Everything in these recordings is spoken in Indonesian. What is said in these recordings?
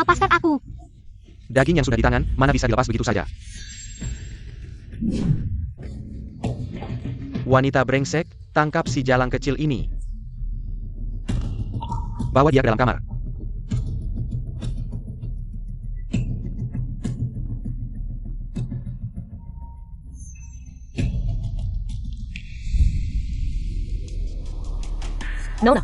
Lepaskan aku. Daging yang sudah di tangan, mana bisa dilepas begitu saja. Wanita brengsek, tangkap si jalang kecil ini. Bawa dia ke dalam kamar. Nona.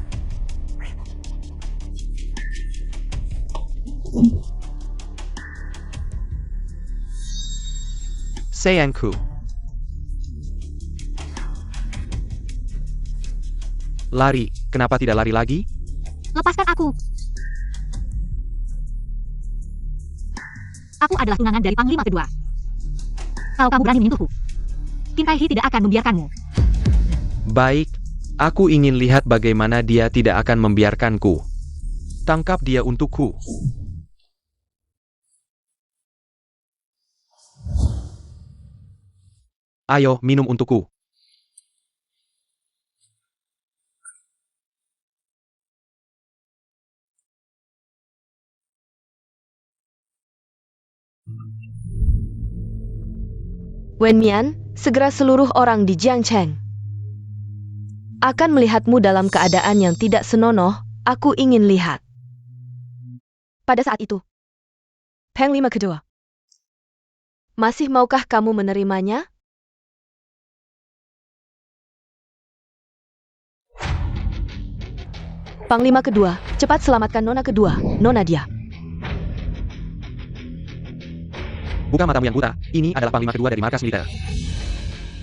Sayangku. Lari, kenapa tidak lari lagi? Lepaskan aku. Aku adalah tunangan dari Panglima kedua. Kalau kamu berani menyentuhku, Qin Kai He tidak akan membiarkanmu. Baik, aku ingin lihat bagaimana dia tidak akan membiarkanku. Tangkap dia untukku. Ayo, minum untukku. Wen Mian, segera seluruh orang di Jiangcheng akan melihatmu dalam keadaan yang tidak senonoh. Aku ingin lihat. Pada saat itu, Panglima kedua, masih maukah kamu menerimanya? Panglima kedua, cepat selamatkan Nona kedua, Nona dia. Buka matamu yang buta, ini adalah Panglima kedua dari markas militer.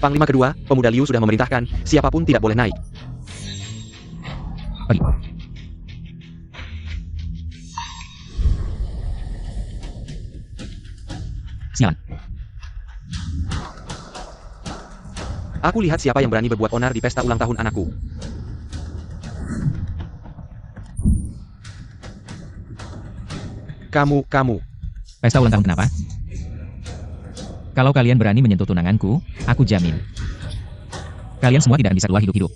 Panglima kedua, pemuda Liu sudah memerintahkan, siapapun tidak boleh naik. Pergi. Sialan. Aku lihat siapa yang berani berbuat onar di pesta ulang tahun anakku. Kamu. Pesta ulang tahun kenapa? Kalau kalian berani menyentuh tunanganku, aku jamin. Kalian semua tidak bisa keluar hidup-hidup.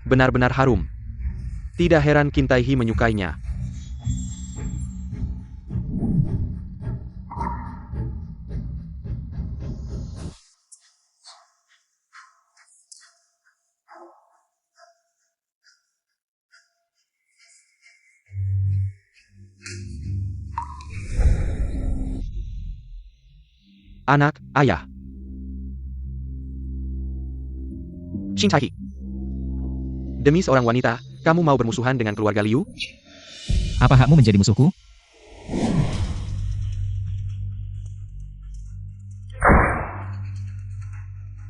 Benar-benar harum. Tidak heran Qin Tai He menyukainya. Anak, ayah. Qin Tai He. Demi seorang wanita, kamu mau bermusuhan dengan keluarga Liu? Apa hakmu menjadi musuhku?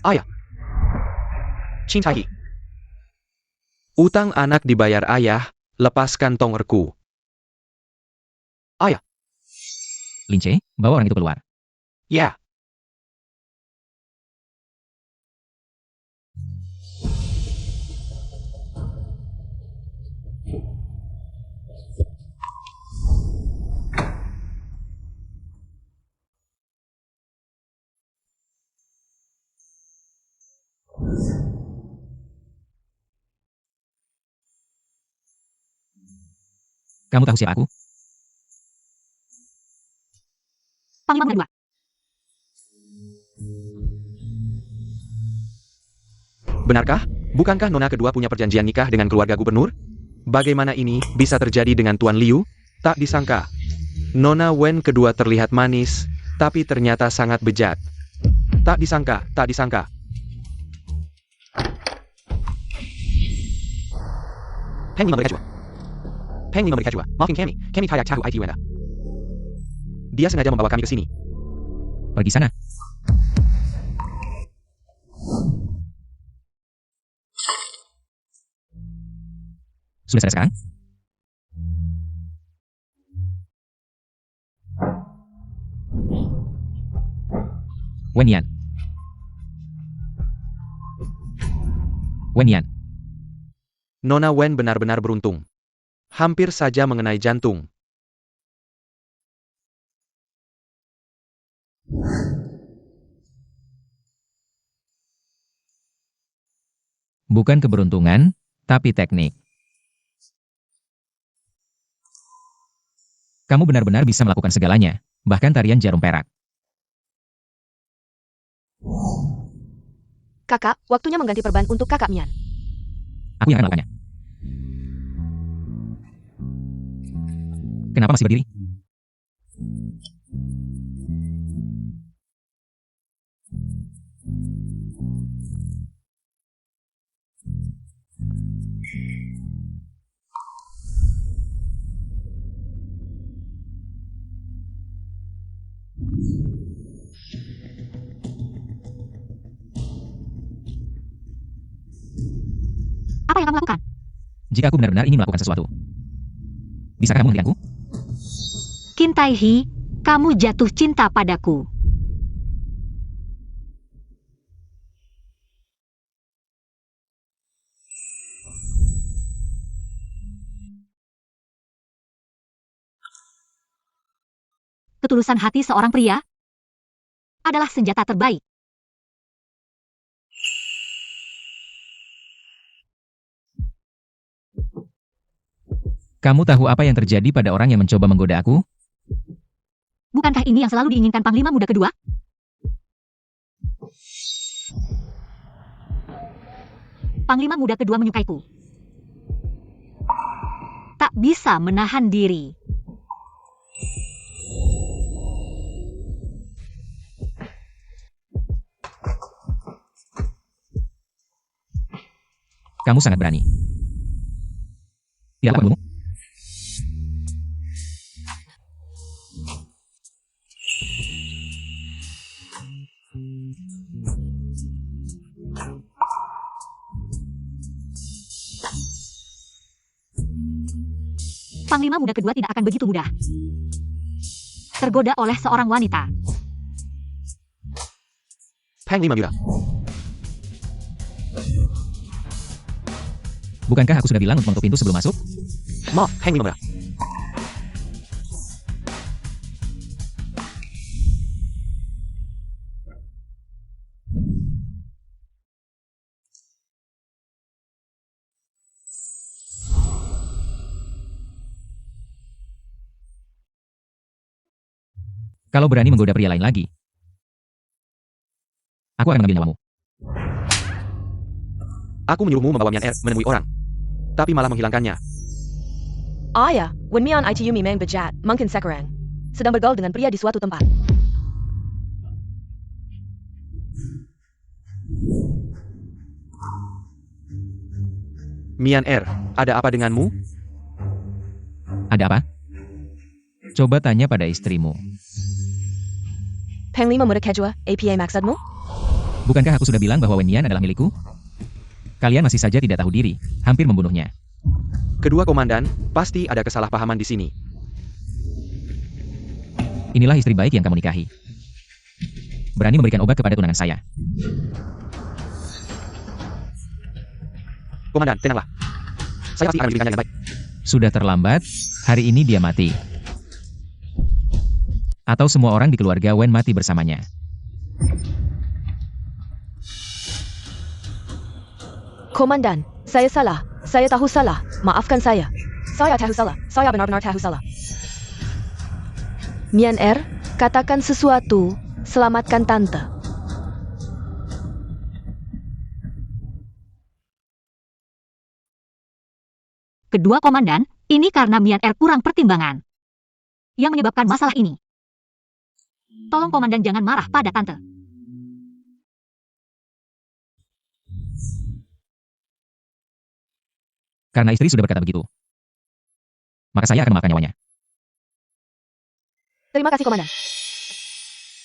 Ayah. Qin Tai He. Utang anak dibayar ayah, lepaskan tongerku. Ayah. Lin Che, bawa orang itu keluar. Ya. Kamu tahu siapa aku? Panglima kedua. Benarkah? Bukankah Nona kedua punya perjanjian nikah dengan keluarga gubernur? Bagaimana ini bisa terjadi dengan Tuan Liu? Tak disangka. Nona Wen kedua terlihat manis, tapi ternyata sangat bejat. Tak disangka. Panglima mereka juga. Maafin kami tayak tahu IT Wenda. Dia sengaja membawa kami ke sini. Pergi sana. Sudah selesai sekarang? Wen Yan. Nona Wen benar-benar beruntung. Hampir saja mengenai jantung. Bukan keberuntungan, tapi teknik. Kamu benar-benar bisa melakukan segalanya, bahkan tarian jarum perak. Kakak, waktunya mengganti perban untuk kakak Mian. Aku yang akan melakukannya. Kenapa masih berdiri? Apa yang kamu lakukan? Jika aku benar-benar ingin melakukan sesuatu, bisakah kamu menghentikanku? Qin Tai Hi, kamu jatuh cinta padaku. Ketulusan hati seorang pria adalah senjata terbaik. Kamu tahu apa yang terjadi pada orang yang mencoba menggoda aku? Bukankah ini yang selalu diinginkan Panglima Muda kedua? Panglima Muda kedua menyukaiku. Tak bisa menahan diri. Kamu sangat berani. Tidak aku membunuhmu. Panglima Muda kedua tidak akan begitu mudah tergoda oleh seorang wanita. Panglima Muda. Bukankah aku sudah bilang untuk menutup pintu sebelum masuk? Maaf, Panglima Muda. Kalau berani menggoda pria lain lagi, aku akan mengambil nyawamu. Aku menyuruhmu membawa Mian Er menemui orang, tapi malah menghilangkannya. Ya, Wen Mian itu memang bejat, mungkin sekarang sedang bergaul dengan pria di suatu tempat. Mian Er, ada apa denganmu? Ada apa? Coba tanya pada istrimu. Panglima Muda kedua, apa maksudmu? Bukankah aku sudah bilang bahwa Wen Mian adalah milikku? Kalian masih saja tidak tahu diri, hampir membunuhnya. Kedua komandan, pasti ada kesalahpahaman di sini. Inilah istri baik yang kamu nikahi. Berani memberikan obat kepada tunangan saya. Komandan, tenanglah. Saya pasti akan memberikannya dengan baik. Sudah terlambat, hari ini dia mati. Atau semua orang di keluarga Wen mati bersamanya. Komandan, saya salah. Saya tahu salah. Maafkan saya. Saya tahu salah. Saya benar-benar tahu salah. Mian Er, katakan sesuatu. Selamatkan tante. Kedua komandan, ini karena Mian Er kurang pertimbangan yang menyebabkan masalah ini. Tolong komandan jangan marah pada tante. Karena istri sudah berkata begitu, maka saya akan memakan nyawanya. Terima kasih, Komandan.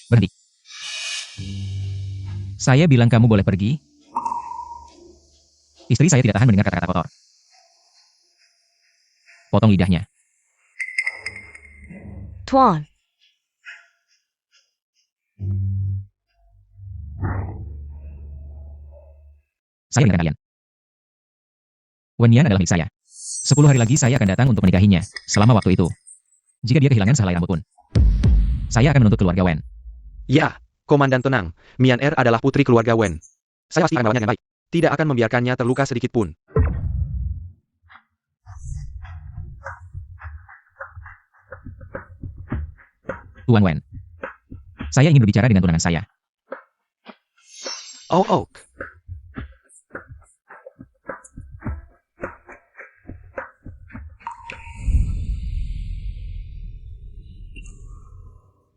Berhenti. Saya bilang kamu boleh pergi. Istri saya tidak tahan mendengar kata-kata kotor. Potong lidahnya. Tuan. Saya ingatkan kalian. Wen Mian adalah milik saya. 10 hari lagi saya akan datang untuk menikahinya. Selama waktu itu, jika dia kehilangan sehelai rambut pun, saya akan menuntut keluarga Wen. Ya, komandan tenang. Mian Er adalah putri keluarga Wen. Saya pasti akan melawanya dengan baik. Tidak akan membiarkannya terluka sedikit pun. Tuan Wen. Saya ingin berbicara dengan tunangan saya. Oh, Oak.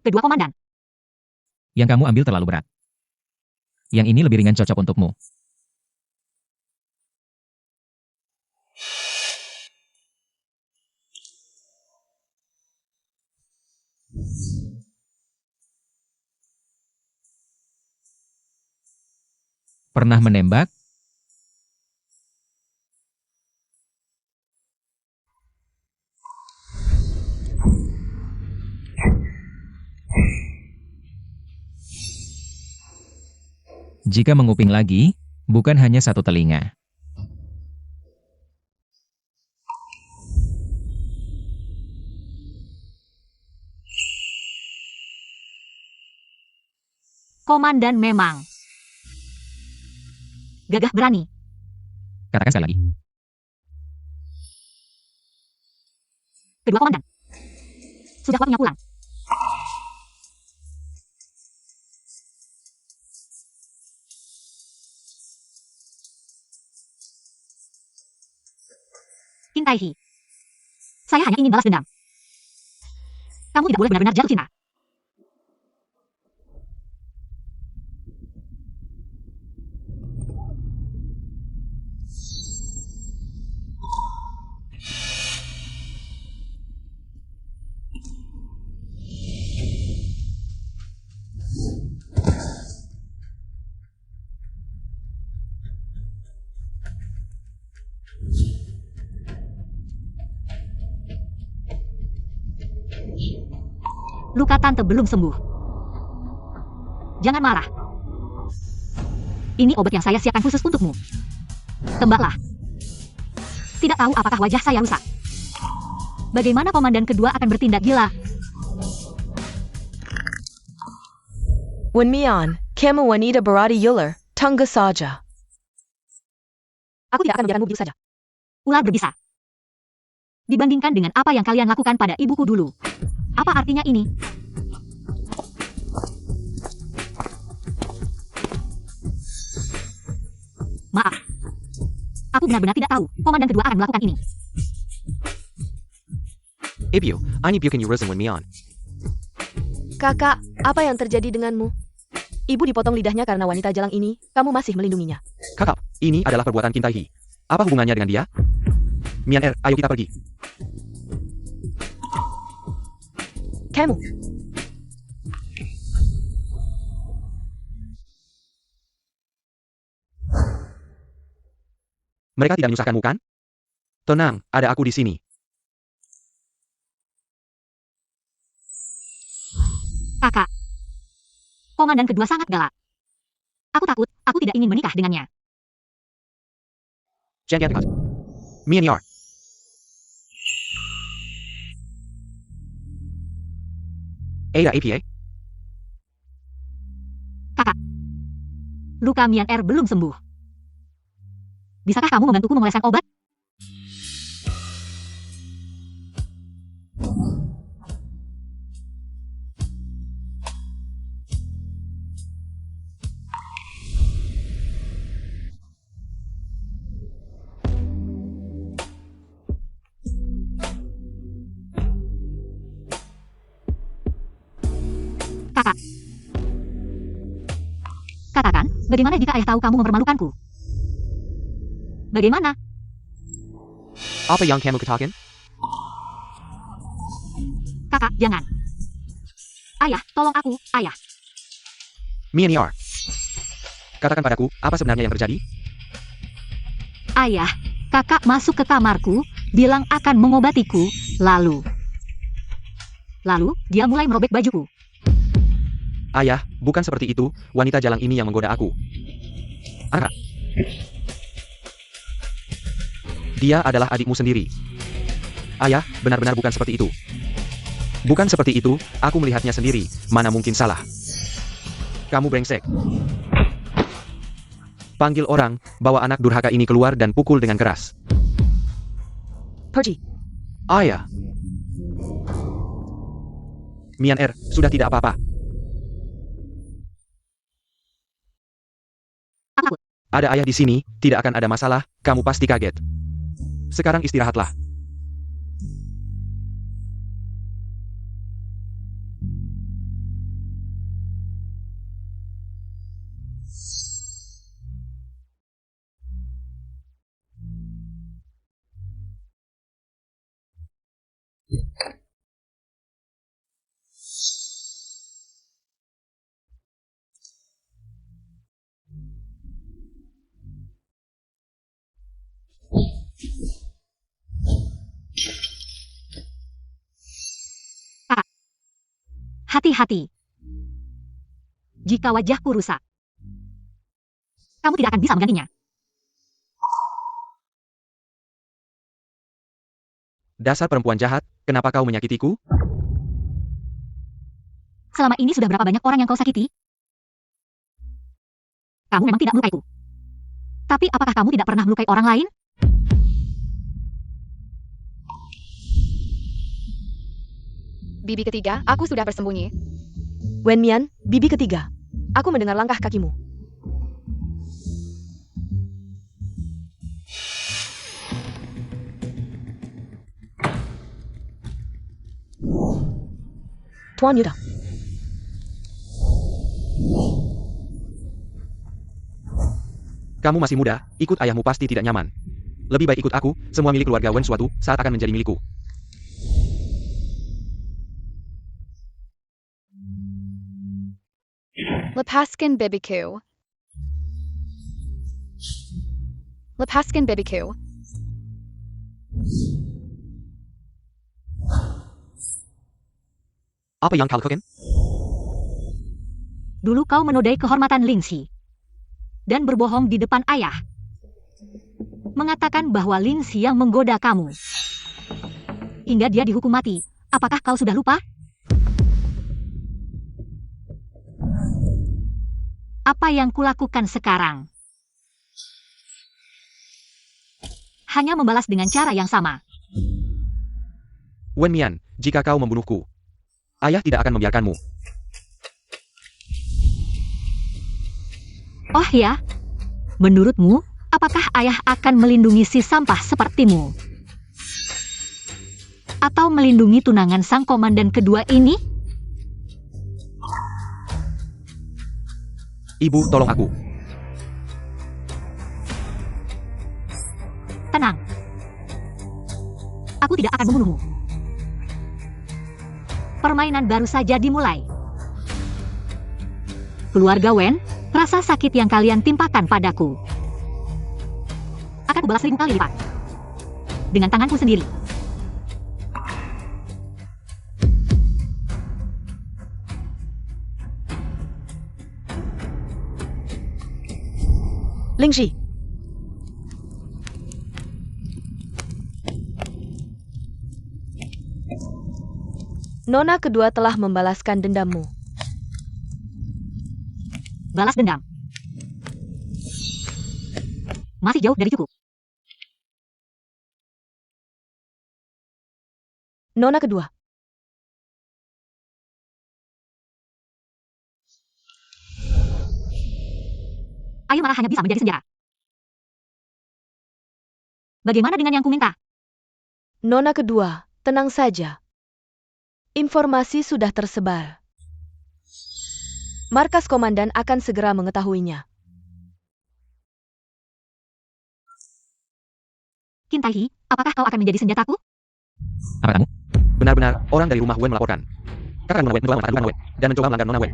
Kedua komandan. Yang kamu ambil terlalu berat. Yang ini lebih ringan cocok untukmu. Pernah menembak? Jika menguping lagi, bukan hanya satu telinga. Komandan memang gagah berani. Katakan sekali lagi. Kedua komandan. Sudah waktunya pulang. Qin Tai Hi. Saya hanya ingin balas dendam. Kamu tidak boleh benar-benar jatuh cinta. Luka tante belum sembuh. Jangan marah. Ini obat yang saya siapkan khusus untukmu. Tembaklah. Tidak tahu apakah wajah saya rusak. Bagaimana komandan kedua akan bertindak gila? Wen Mian, kamu wanita berani ular, tunggu saja. Aku tidak akan membiarkanmu begitu saja. Ular berbisa. Dibandingkan dengan apa yang kalian lakukan pada ibuku dulu. Apa artinya ini? Maaf. Aku benar-benar tidak tahu komandan kedua akan melakukan ini. Ibio, I need you reason with me on. Kakak, apa yang terjadi denganmu? Ibu dipotong lidahnya karena wanita jalang ini, kamu masih melindunginya. Kakak, ini adalah perbuatan Qin Tai Hi. Apa hubungannya dengan dia? Mian Er, ayo kita pergi. Kamu. Mereka tidak menyusahkanmu kan? Tenang, ada aku di sini. Kakak. Komandan kedua sangat galak. Aku takut, aku tidak ingin menikah dengannya. Jangan dekat. Mian Yar. Ada APA? Kakak. Luka Mian Er belum sembuh. Bisakah kamu membantuku mengoleskan obat? Kakak. Katakan, bagaimana jika ayah tahu kamu mempermalukanku? Bagaimana? Apa yang kamu katakan? Kakak, jangan. Ayah, tolong aku, ayah. Mian Yar. Katakan padaku, apa sebenarnya yang terjadi? Ayah, kakak masuk ke kamarku, bilang akan mengobatiku, lalu dia mulai merobek bajuku. Ayah, bukan seperti itu, wanita jalang ini yang menggoda aku. Anak. Dia adalah adikmu sendiri. Ayah, benar-benar bukan seperti itu. Bukan seperti itu, aku melihatnya sendiri, mana mungkin salah. Kamu brengsek. Panggil orang, bawa anak durhaka ini keluar dan pukul dengan keras. Pergi. Ayah. Mian Er, sudah tidak apa-apa. Aku takut. Ada ayah di sini, tidak akan ada masalah, kamu pasti kaget. Sekarang istirahatlah. Hati-hati. Jika wajahku rusak, kamu tidak akan bisa menggantinya. Dasar perempuan jahat, kenapa kau menyakitiku? Selama ini sudah berapa banyak orang yang kau sakiti? Kamu memang tidak melukaiku. Tapi apakah kamu tidak pernah melukai orang lain? Bibi ketiga, aku sudah bersembunyi. Wen Mian, bibi ketiga. Aku mendengar langkah kakimu. Tuan Yuda. Kamu masih muda, ikut ayahmu pasti tidak nyaman. Lebih baik ikut aku, semua milik keluarga Wen suatu saat akan menjadi milikku. Lepaskan bebiku. Lepaskan bebiku. Apa yang kau lakukan? Dulu kau menodai kehormatan Lingxi dan berbohong di depan ayah. Mengatakan bahwa Lingxi yang menggoda kamu. Hingga dia dihukum mati. Apakah kau sudah lupa? Apa yang kulakukan sekarang? Hanya membalas dengan cara yang sama. Wen Mian, jika kau membunuhku, ayah tidak akan membiarkanmu. Oh ya? Menurutmu, apakah ayah akan melindungi si sampah sepertimu? Atau melindungi tunangan sang komandan kedua ini? Ibu, tolong aku. Tenang. Aku tidak akan membunuhmu. Permainan baru saja dimulai. Keluarga Wen, rasa sakit yang kalian timpakan padaku akan kubalas 1000 kali lipat. Dengan tanganku sendiri. Lingxi. Nona kedua telah membalaskan dendammu. Balas dendam. Masih jauh dari cukup. Nona kedua. Ayu malah hanya bisa menjadi senjata. Bagaimana dengan yang kuminta? Nona kedua, tenang saja. Informasi sudah tersebar. Markas komandan akan segera mengetahuinya. Qin Tai Hi, apakah kau akan menjadi senjataku? Apa kamu? Benar-benar, orang dari rumah Wen melaporkan. Kakak Nona Wen mencoba menaklukkan Wen, dan mencoba melanggar Nona Wen.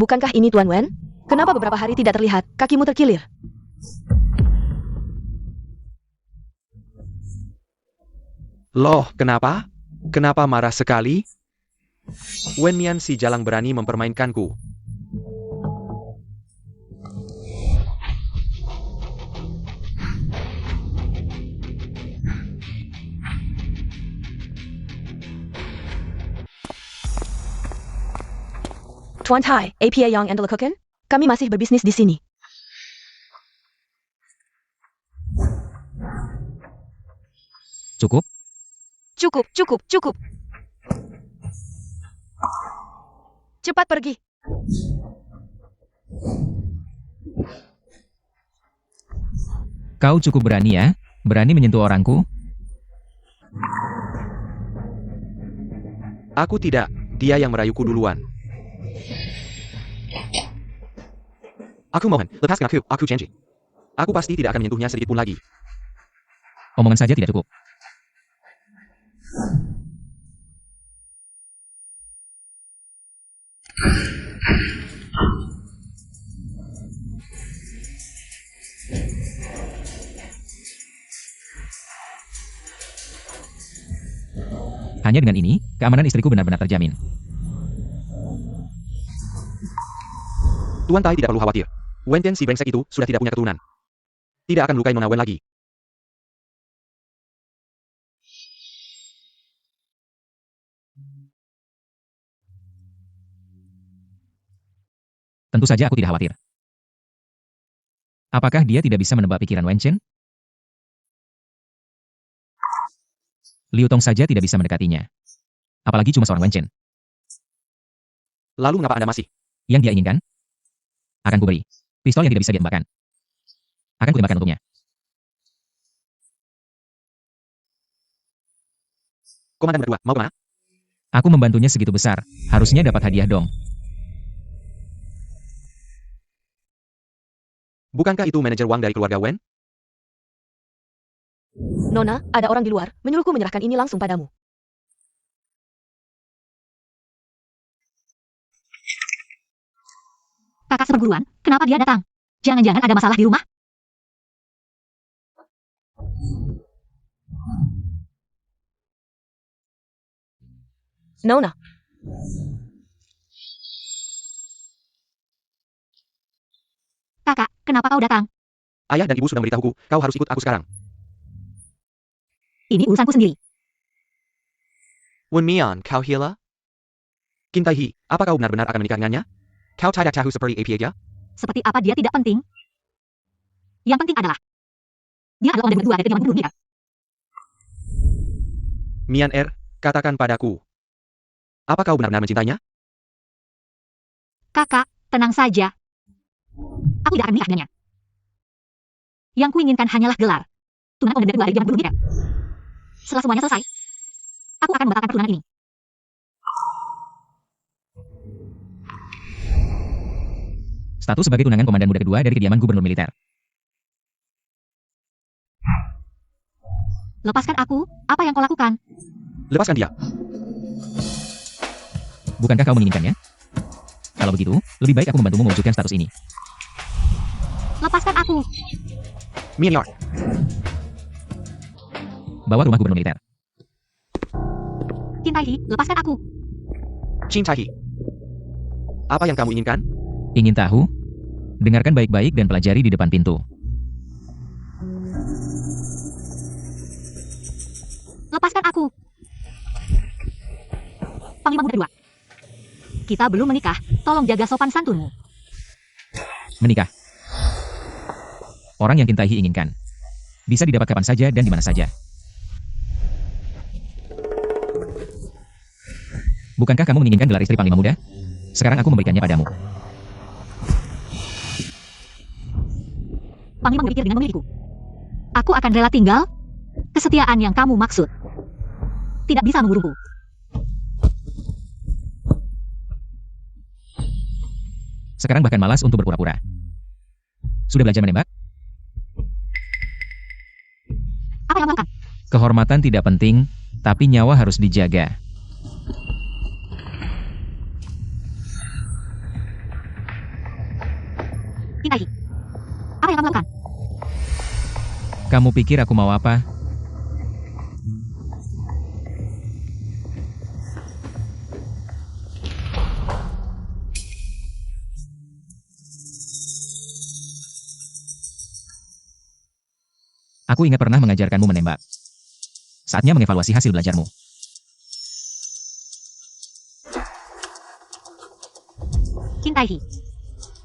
Bukankah ini Tuan Wen? Kenapa beberapa hari tidak terlihat, kakimu terkilir? Loh, kenapa? Kenapa marah sekali? Wen Mian si jalang berani mempermainkanku. Tuan Tai, APA Yang and Lekuken? Kami masih berbisnis di sini. Cukup? Cukup. Cepat pergi. Kau cukup berani ya? Berani menyentuh orangku? Aku tidak, dia yang merayuku duluan. Aku mohon, lepaskan aku janji. Aku pasti tidak akan menyentuhnya sedikit pun lagi. Omongan saja tidak cukup. Hanya dengan ini, keamanan istriku benar-benar terjamin. Tuan Tai tidak perlu khawatir. Wen Tian si brengsek itu sudah tidak punya keturunan. Tidak akan melukai Nona Wen lagi. Tentu saja aku tidak khawatir. Apakah dia tidak bisa menebak pikiran Wen Chen? Liu Tong saja tidak bisa mendekatinya. Apalagi cuma seorang Wen Chen. Lalu mengapa Anda masih? Yang dia inginkan? Akan kuberi. Pistol yang tidak bisa ditembakkan. Akan kutembakkan untuknya. Komandan berdua, mau kemana? Aku membantunya segitu besar. Harusnya dapat hadiah dong. Bukankah itu manajer Wang dari keluarga Wen? Nona, ada orang di luar, menyuruhku menyerahkan ini langsung padamu. Kakak seperguruan, kenapa dia datang? Jangan-jangan ada masalah di rumah? Nona, Kakak, kenapa kau datang? Ayah dan ibu sudah memberitahuku, kau harus ikut aku sekarang. Ini urusanku sendiri. Wen Mian, kau gila? Qin Tai Hi, apa kau benar-benar akan menikah dengannya? Kau tidak tahu seperti APA aja? Seperti apa dia tidak penting? Yang penting adalah dia adalah komandan berdua dari kediaman gubernur kita. Mian katakan padaku. Apa kau benar-benar mencintainya? Kakak, tenang saja. Aku tidak akan menikah dengannya. Yang kuinginkan hanyalah gelar tunang komandan berdua dari kediaman gubernur kita. Setelah semuanya selesai, aku akan membatalkan pertunangan ini. Status sebagai tunangan komandan muda kedua dari kediaman gubernur militer. Lepaskan aku, apa yang kau lakukan? Lepaskan dia. Bukankah kau menginginkannya? Kalau begitu, lebih baik aku membantumu mewujudkan status ini. Lepaskan aku. Mian Yar, Bawa rumah gubernur militer. Qin Tai Hi, lepaskan aku. Qin Tai Hi. Apa yang kamu inginkan? Ingin tahu? Dengarkan baik-baik dan pelajari di depan pintu. Lepaskan aku. Panglima muda kedua. Kita belum menikah, tolong jaga sopan santunmu. Menikah. Orang yang Qin Tai Hi inginkan. Bisa didapat kapan saja dan di mana saja. Bukankah kamu menginginkan gelar istri Panglima Muda? Sekarang aku memberikannya padamu. Panglima berpikir dengan memilikiku. Aku akan rela tinggal. Kesetiaan yang kamu maksud tidak bisa mengurungku. Sekarang bahkan malas untuk berpura-pura. Sudah belajar menembak? Apa yang kamu lakukan? Kehormatan tidak penting, tapi nyawa harus dijaga. Qin Tai Hi, apa yang kamu lakukan? Kamu pikir aku mau apa? Aku ingat pernah mengajarkanmu menembak. Saatnya mengevaluasi hasil belajarmu. Taihi.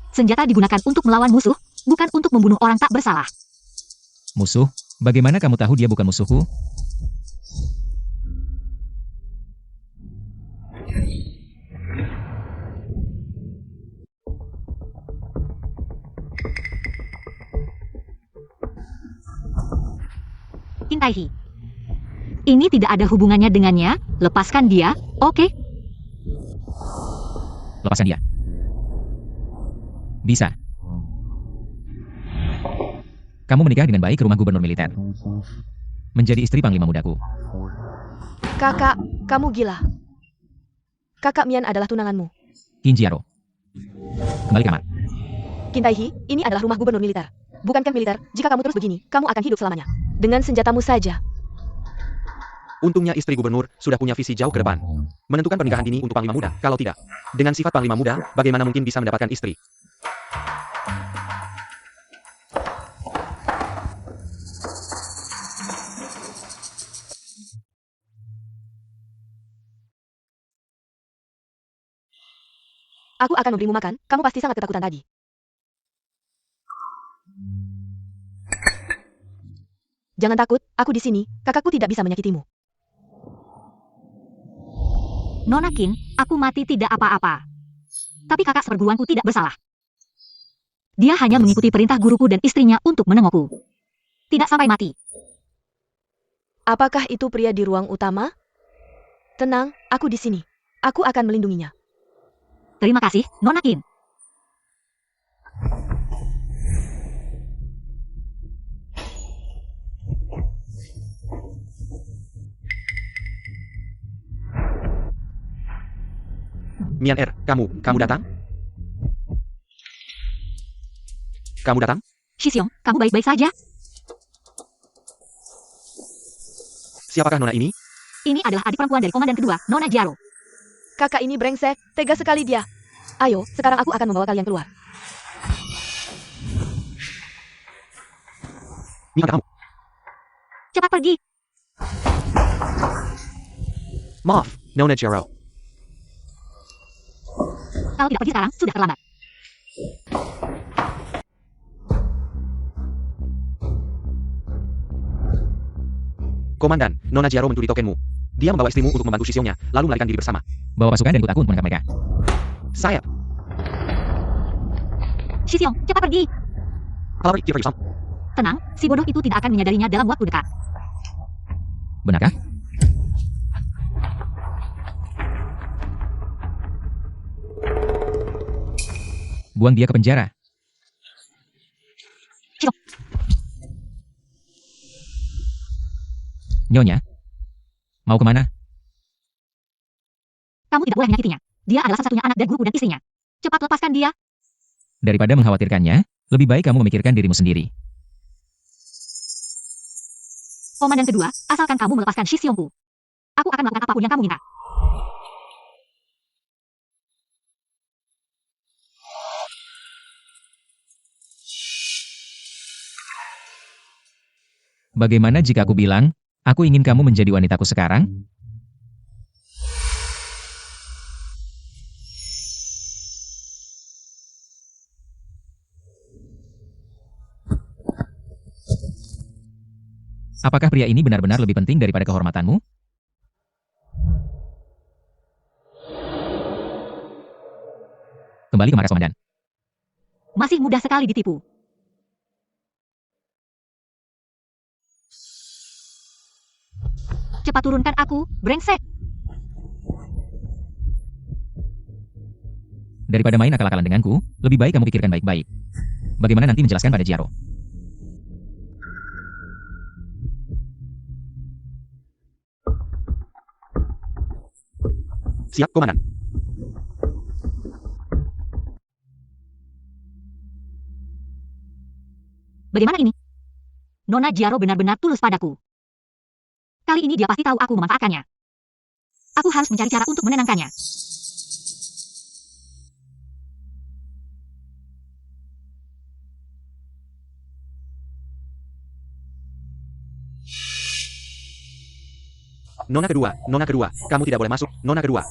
Senjata digunakan untuk melawan musuh, bukan untuk membunuh orang tak bersalah. Musuh? Bagaimana kamu tahu dia bukan musuhku? Qin Taihi. Ini tidak ada hubungannya dengannya, lepaskan dia, oke? Lepaskan dia. Bisa. Kamu menikah dengan baik ke rumah gubernur militer. Menjadi istri panglima mudaku. Kakak, kamu gila. Kakak Mian adalah tunanganmu. Qin Jiaro. Kembali kamar. Qin Taihi, ini adalah rumah gubernur militer. Bukan camp militer, jika kamu terus begini, kamu akan hidup selamanya. Dengan senjatamu saja. Untungnya istri gubernur sudah punya visi jauh ke depan. Menentukan pernikahan dini untuk panglima muda, kalau tidak. Dengan sifat panglima muda, bagaimana mungkin bisa mendapatkan istri? Aku akan memberimu makan, kamu pasti sangat ketakutan tadi. Jangan takut, aku di sini, kakakku tidak bisa menyakitimu. Nona Qin, aku mati tidak apa-apa. Tapi kakak seperguruanku tidak bersalah. Dia hanya mengikuti perintah guruku dan istrinya untuk menengokku. Tidak sampai mati. Apakah itu pria di ruang utama? Tenang, aku di sini. Aku akan melindunginya. Terima kasih, Nona Qin. Mian kamu datang? Kamu datang? Shixiong, kamu baik-baik saja? Siapakah nona ini? Ini adalah adik perempuan dari komandan kedua, Nona Jiaro. Kakak ini brengsek, tega sekali dia. Ayo, sekarang aku akan membawa kalian keluar. Mian kamu. Cepat pergi. Maaf, Nona Jaro. Kalau tidak pergi sekarang, sudah terlambat. Komandan, Nona Jaro mencuri tokenmu. Dia membawa istrimu untuk membantu Shixiongnya, lalu melarikan diri bersama. Bawa pasukan dan ikut aku untuk menangkap mereka. Sayap. Shixiong, cepat pergi. Kalau Kira Yusam. Tenang, si bodoh itu tidak akan menyadarinya dalam waktu dekat. Benarkah? Buang dia ke penjara. Shixiong, Nyonya. Mau kemana? kamu tidak boleh menyakitinya. Dia adalah satu-satunya anak dari guruku dan istrinya. Cepat lepaskan dia. Daripada mengkhawatirkannya, lebih baik kamu memikirkan dirimu sendiri. Komandan kedua, asalkan kamu melepaskan Shixiongku. Aku akan melakukan apapun yang kamu minta. Bagaimana jika aku bilang, aku ingin kamu menjadi wanitaku sekarang? Apakah pria ini benar-benar lebih penting daripada kehormatanmu? Kembali ke markas komandan. Masih mudah sekali ditipu. Cepat turunkan aku, brengsek. Daripada main akal-akalan denganku, lebih baik kamu pikirkan baik-baik. Bagaimana nanti menjelaskan pada Jiaro? Siap, Komandan. Bagaimana ini? Nona Jiaro benar-benar tulus padaku. Kali ini dia pasti tahu aku memanfaatkannya. Aku harus mencari cara untuk menenangkannya. Nona kedua, kamu tidak boleh masuk, Nona kedua.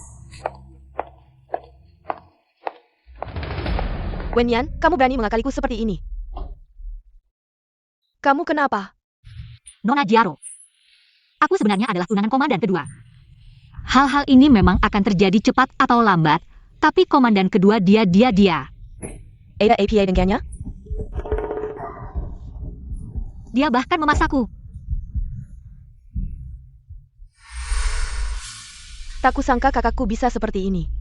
Wenyan, kamu berani mengakaliku seperti ini. Kamu kenapa? Nona Jiaro. Aku sebenarnya adalah tunangan komandan kedua. Hal-hal ini memang akan terjadi cepat atau lambat, tapi komandan kedua dia. Ada APA dengannya? Dia bahkan memasakku. Tak kusangka kakakku bisa seperti ini.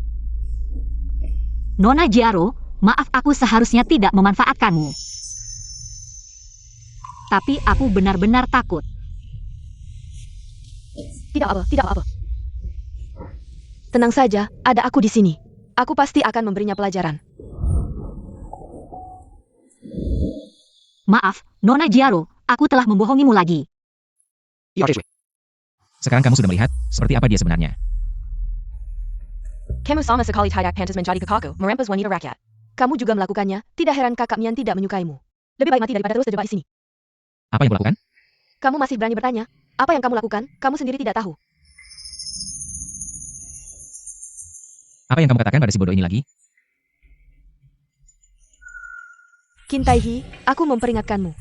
Nona Jiaro, maaf aku seharusnya tidak memanfaatkanmu. Tapi aku benar-benar takut. Tidak apa-apa. Tenang saja, ada aku di sini. Aku pasti akan memberinya pelajaran. Maaf, Nona Jiaro, aku telah membohongimu lagi. Sekarang kamu sudah melihat seperti apa dia sebenarnya. Kamu sama sekali tidak pantas menjadi kakakku, merempas wanita rakyat. Kamu juga melakukannya, tidak heran kakak Mian tidak menyukaimu. Lebih baik mati daripada terus terjebak di sini. Apa yang kulakukan? Kamu masih berani bertanya? Apa yang kamu lakukan, kamu sendiri tidak tahu. Apa yang kamu katakan pada si bodoh ini lagi? Qin Taihi, aku memperingatkanmu.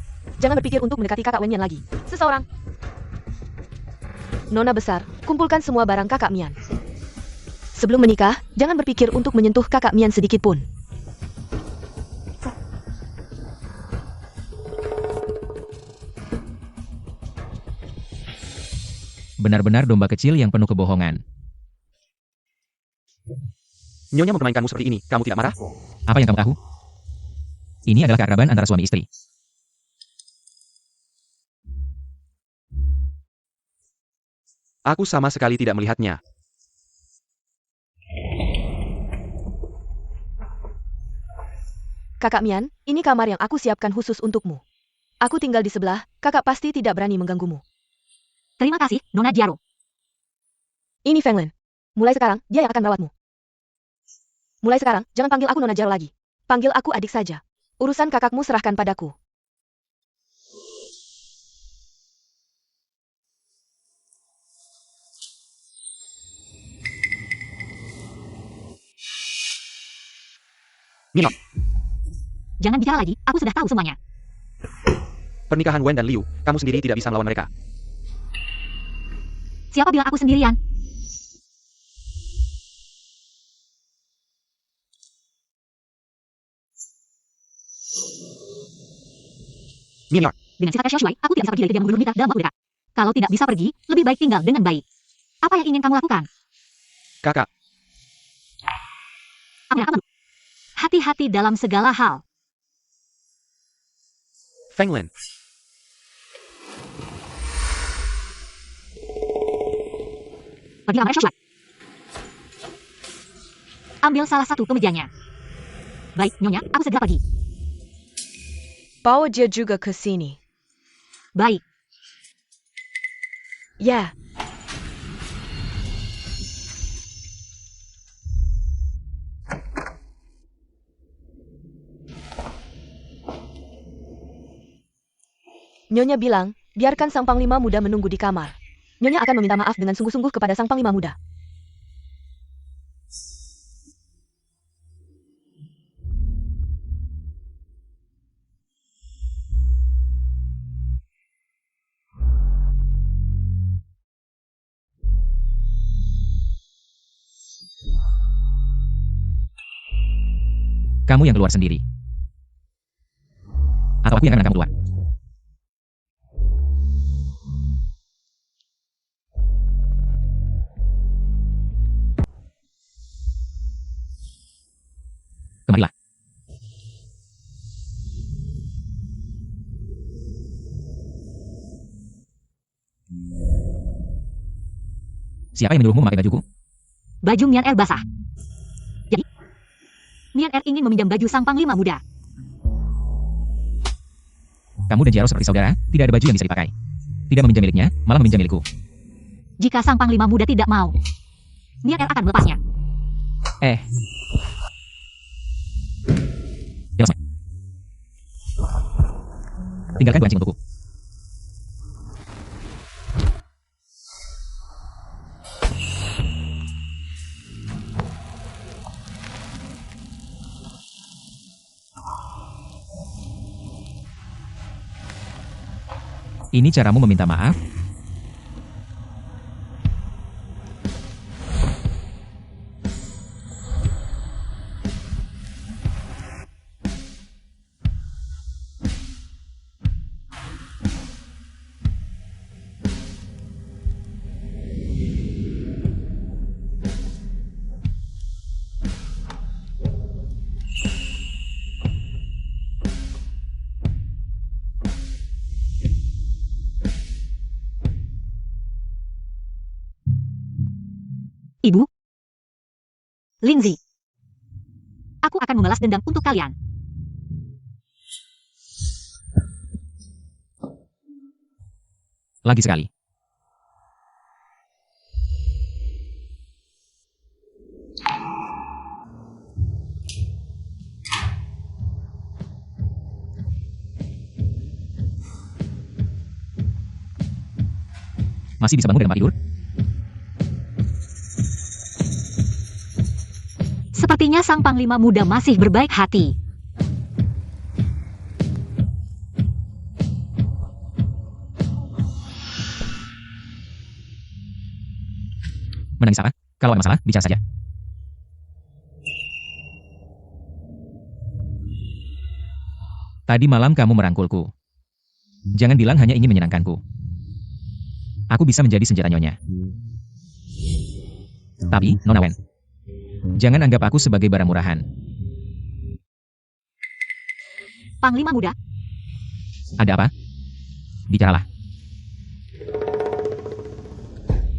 Jangan berpikir untuk mendekati kakak Wenyan lagi. Seseorang. Nona besar, kumpulkan semua barang kakak Mian. Sebelum menikah, jangan berpikir untuk menyentuh kakak Mian sedikit pun. Benar-benar domba kecil yang penuh kebohongan. Nyonya mempermainkanmu seperti ini, kamu tidak marah? Apa yang kamu tahu? Ini adalah keakraban antara suami istri. Aku sama sekali tidak melihatnya. Kakak Mian, ini kamar yang aku siapkan khusus untukmu. Aku tinggal di sebelah, kakak pasti tidak berani mengganggumu. Terima kasih, Nona Jiaro. Ini Feng Len. Mulai sekarang, dia yang akan merawatmu. Mulai sekarang, jangan panggil aku Nona Jiaro lagi. Panggil aku adik saja. Urusan kakakmu serahkan padaku. Minot, Jangan bicara lagi, aku sudah tahu semuanya. pernikahan Wen dan Liu, kamu sendiri tidak bisa melawan mereka. Siapa bilang aku sendirian? Minot, Dengan sifat Xiao Shuai, aku tidak bisa pergi dari kediaman gubernur Mita dalam waktu dekat. Kalau tidak bisa pergi, lebih baik tinggal dengan baik. Apa yang ingin kamu lakukan? kakak, Apa? Hati-hati dalam segala hal. Feng Len. Pergi kamar Xiao Shuai. Ambil salah satu kemejanya. Baik, Nyonya, aku segera pergi. Bawa dia juga ke sini. Baik. Ya. Nyonya bilang, biarkan sang panglima muda menunggu di kamar. Nyonya akan meminta maaf dengan sungguh-sungguh kepada sang panglima muda. Kamu yang keluar sendiri. Atau aku yang akan kamu keluar. Kemarilah. Siapa yang menyuruhmu memakai bajuku? Baju Mian Er basah. Jadi, Mian Er ingin meminjam baju sang panglima muda. Kamu dan Jiaro seperti saudara, tidak ada baju yang bisa dipakai. Tidak meminjam miliknya, malah meminjam milikku. Jika sang panglima muda tidak mau, Mian Er akan melepasnya. Jelas. Tinggalkan guancing untukku. Ini caramu meminta maaf? Ibu. Lindsay. Aku akan membalas dendam untuk kalian. Lagi sekali. Masih bisa bangun dari tempat tidur? Sepertinya sang panglima muda masih berbaik hati. Menangis apa? Kalau ada masalah, bicara saja. Tadi malam kamu merangkulku. Jangan bilang hanya ingin menyenangkanku. Aku bisa menjadi senjata nyonya. Tapi, Nona Wen, jangan anggap aku sebagai barang murahan. Panglima muda, Ada apa? Bicaralah.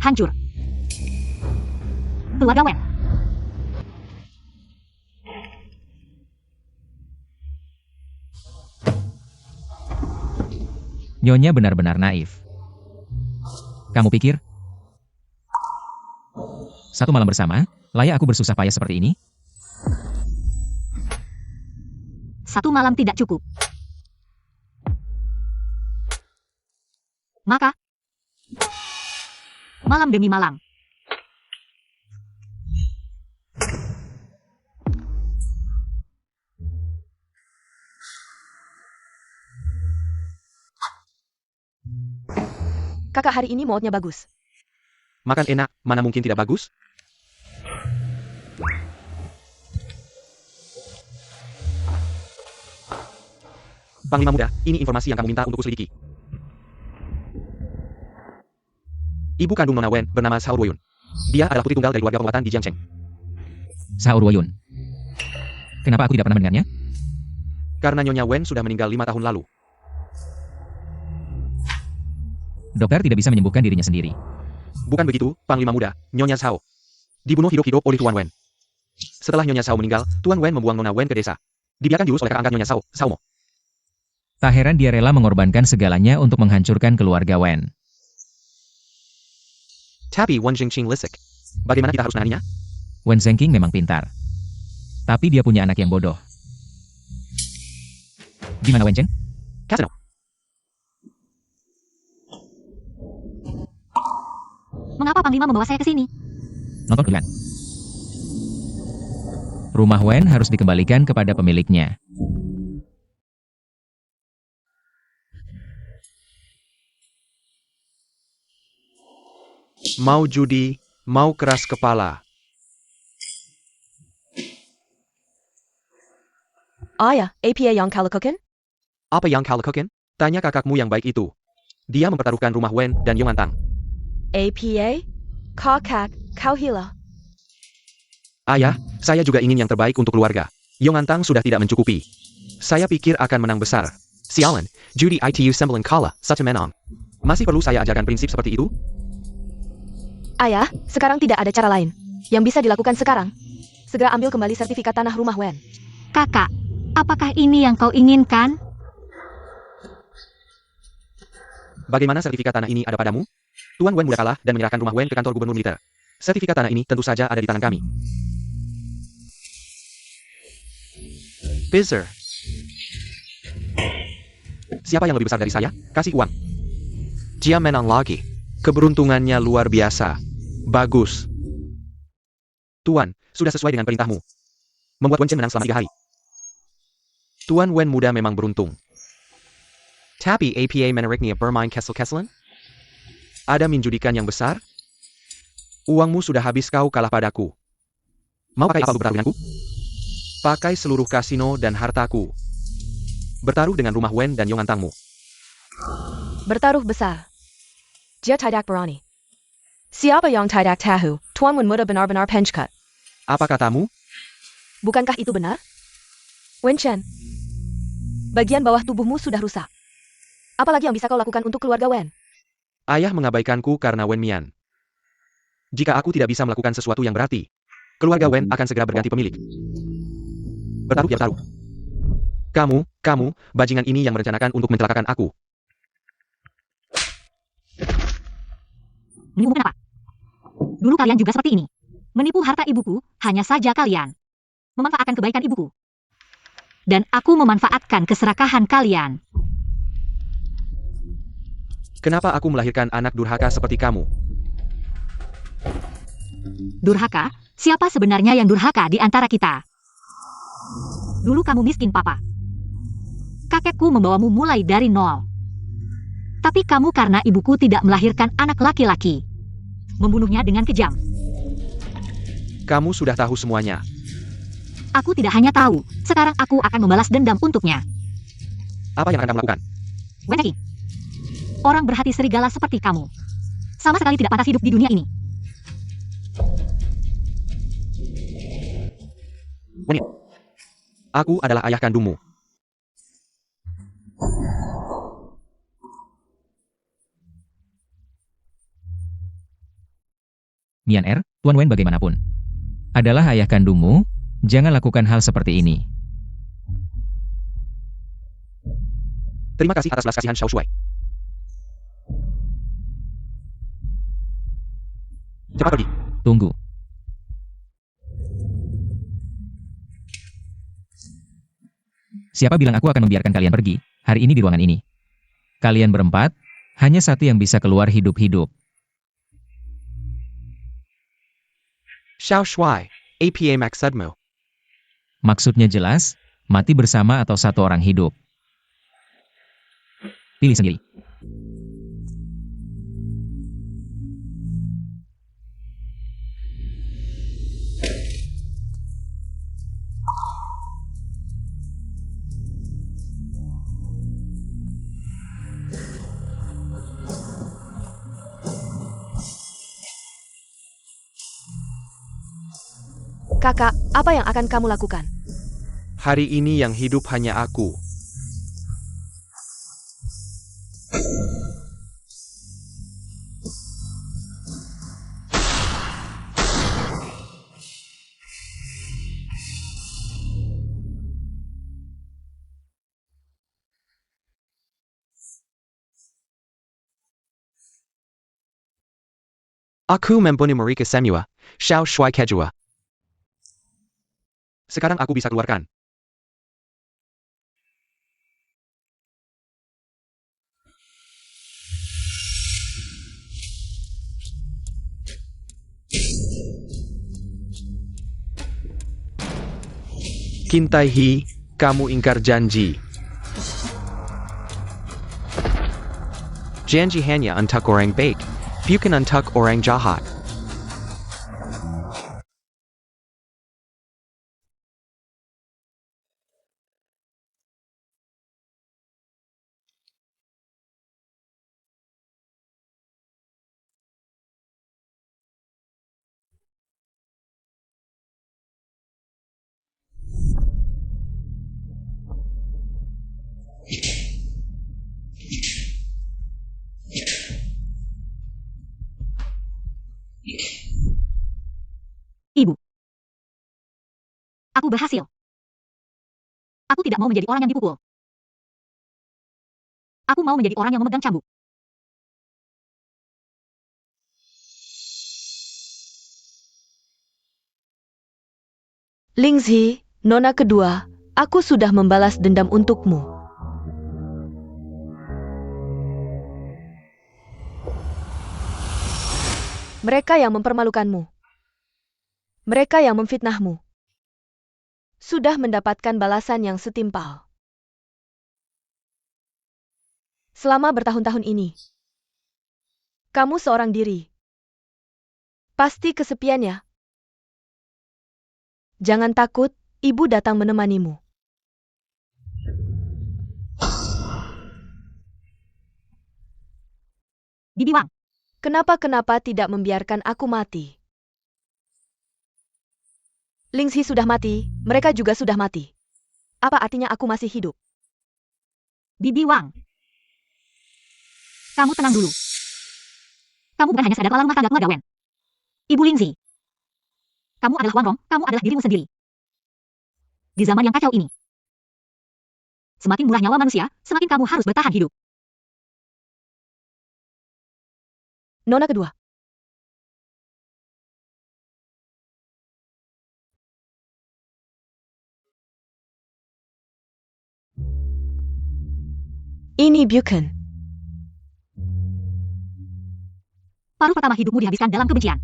hancur. Keluarga Wen. Nyonya benar-benar naif. Kamu pikir? Satu malam bersama, layak aku bersusah payah seperti ini? Satu malam tidak cukup. Maka, malam demi malam. Kakak hari ini moodnya bagus. Makan enak, mana mungkin tidak bagus? Panglima muda, ini informasi yang kamu minta untuk kuselidiki. Ibu kandung Nona Wen bernama Sao Ruoyun. Dia adalah putri tunggal dari keluarga penguatan di Jiangcheng. Sao Ruoyun. Kenapa aku tidak pernah mendengarnya? Karena Nyonya Wen sudah meninggal 5 tahun lalu. Dokter tidak bisa menyembuhkan dirinya sendiri. Bukan begitu, Panglima muda, Nyonya Sao dibunuh hidup-hidup oleh Tuan Wen. Setelah Nyonya Sao meninggal, Tuan Wen membuang Nona Wen ke desa. Dibiarkan diurus oleh kakak angkat Nyonya Sao, Sao Mo. Tak heran dia rela mengorbankan segalanya untuk menghancurkan keluarga Wen. Tapi Wen Jingqing lisik. Bagaimana kita harus menangani? Wen Zhenqing memang pintar. Tapi dia punya anak yang bodoh. Di mana Wen Chen? Casino. Mengapa Panglima membawa saya ke sini? Nonton iklan. Rumah Wen harus dikembalikan kepada pemiliknya. Mau judi, mau keras kepala. Oh ya, APA yang kalau koken? Apa yang kau lakukan? Tanya kakakmu yang baik itu. Dia mempertaruhkan rumah Wen dan Yongantang. APA? Kakak, kau hila. Ayah, saya juga ingin yang terbaik untuk keluarga. Yongantang sudah tidak mencukupi. Saya pikir akan menang besar. Sialan, judi itu sembelin kalah, such a menang. Masih perlu saya ajarkan prinsip seperti itu? Ayah, sekarang tidak ada cara lain. Yang bisa dilakukan sekarang, segera ambil kembali sertifikat tanah rumah Wen. Kakak, apakah ini yang kau inginkan? Bagaimana sertifikat tanah ini ada padamu? Tuan Wen mudah kalah dan menyerahkan rumah Wen ke kantor gubernur militer. Sertifikat tanah ini tentu saja ada di tangan kami. Bizer. Siapa yang lebih besar dari saya? Kasih uang. Dia menang lagi. Keberuntungannya luar biasa. Bagus. Tuan, sudah sesuai dengan perintahmu. Membuat Wen Chen menang selama 3 hari. Tuan Wen muda memang beruntung. Tapi apa menariknya bermain kesel-keselan? Ada menjudikan yang besar? Uangmu sudah habis, kau kalah padaku. Mau pakai apa lu bertaruh denganku? Pakai seluruh kasino dan hartaku. Bertaruh dengan rumah Wen dan Yongantangmu. Bertaruh besar. Dia tidak berani. Siapa yang tidak tahu, Tuan Wen muda benar-benar pencekat. Apa katamu? Bukankah itu benar? Wen Chen, bagian bawah tubuhmu sudah rusak. Apalagi yang bisa kau lakukan untuk keluarga Wen? Ayah mengabaikanku karena Wen Mian. Jika aku tidak bisa melakukan sesuatu yang berarti, keluarga Wen akan segera berganti pemilik. Bertaruh ya bertaruh. Kamu, bajingan ini yang merencanakan untuk mencelakakan aku. Menipu kenapa? Dulu kalian juga seperti ini. Menipu harta ibuku, hanya saja kalian memanfaatkan kebaikan ibuku. Dan aku memanfaatkan keserakahan kalian. Kenapa aku melahirkan anak durhaka seperti kamu? Durhaka? Siapa sebenarnya yang durhaka di antara kita? Dulu kamu miskin, Papa. Kakekku membawamu mulai dari nol. Tapi kamu karena ibuku tidak melahirkan anak laki-laki. Membunuhnya dengan kejam. Kamu sudah tahu semuanya. Aku tidak hanya tahu, sekarang aku akan membalas dendam untuknya. Apa yang akan kamu lakukan? Weneki, orang berhati serigala seperti kamu sama sekali tidak pantas hidup di dunia ini. Wen, aku adalah ayah kandungmu. Mian Er, Tuan Wen bagaimanapun adalah ayah kandungmu, jangan lakukan hal seperti ini. Terima kasih atas belas kasihan Xiao Shuai. Cepat pergi. Tunggu. Siapa bilang aku akan membiarkan kalian pergi, hari ini di ruangan ini? Kalian berempat, hanya satu yang bisa keluar hidup-hidup. Xiao Shuai, apa maksudmu? Maksudnya jelas, mati bersama atau satu orang hidup. Pilih sendiri. Kakak, apa yang akan kamu lakukan? Hari ini yang hidup hanya aku. Aku membunuh mereka semua, Xiao Shuai Kejua. Sekarang aku bisa keluarkan. Kintai Hi, kamu ingkar janji. Janji hanya untuk orang baik, bukan untuk orang jahat. Ibu. Aku berhasil. Aku tidak mau menjadi orang yang dipukul. Aku mau menjadi orang yang memegang cambuk. Lingzi, nona kedua, aku sudah membalas dendam untukmu. Mereka yang mempermalukanmu. Mereka yang memfitnahmu. Sudah mendapatkan balasan yang setimpal. Selama bertahun-tahun ini, kamu seorang diri. Pasti kesepian ya? Jangan takut, ibu datang menemanimu. Bibi Wang, Kenapa tidak membiarkan aku mati? Lingxi sudah mati, mereka juga sudah mati. Apa artinya aku masih hidup? Bibi Wang. Kamu tenang dulu. Kamu bukan hanya sekadar kepala rumah tangga keluarga Wen. Ibu Lingzi. Kamu adalah Wang Rong, kamu adalah dirimu sendiri. Di zaman yang kacau ini, semakin murah nyawa manusia, semakin kamu harus bertahan hidup. Nona kedua. Ini Buchan. Paruh pertama hidupmu dihabiskan dalam kebencian.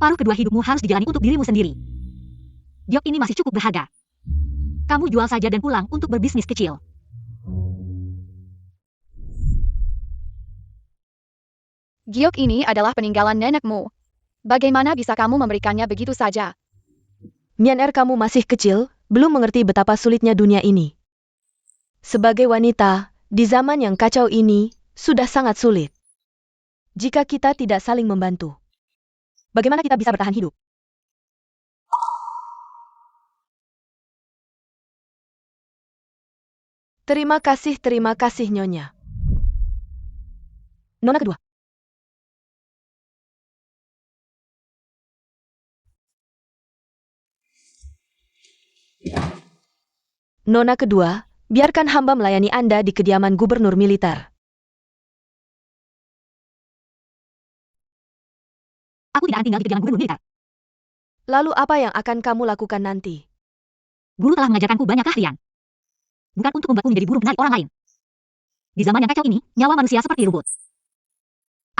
Paruh kedua hidupmu harus dijalani untuk dirimu sendiri. Giok ini masih cukup berharga. Kamu jual saja dan pulang untuk berbisnis kecil. Giok ini adalah peninggalan nenekmu. Bagaimana bisa kamu memberikannya begitu saja? Mian kamu masih kecil, belum mengerti betapa sulitnya dunia ini. Sebagai wanita, di zaman yang kacau ini, sudah sangat sulit. Jika kita tidak saling membantu, bagaimana kita bisa bertahan hidup? Terima kasih Nyonya. Nona kedua. Nona kedua, biarkan hamba melayani Anda di kediaman gubernur militer. Aku tidak akan tinggal di kediaman gubernur militer. Lalu apa yang akan kamu lakukan nanti? Guru telah mengajarkanku banyak keahlian. Bukan untuk membuatku menjadi buruh menarik orang lain. Di zaman yang kacau ini, nyawa manusia seperti rumput.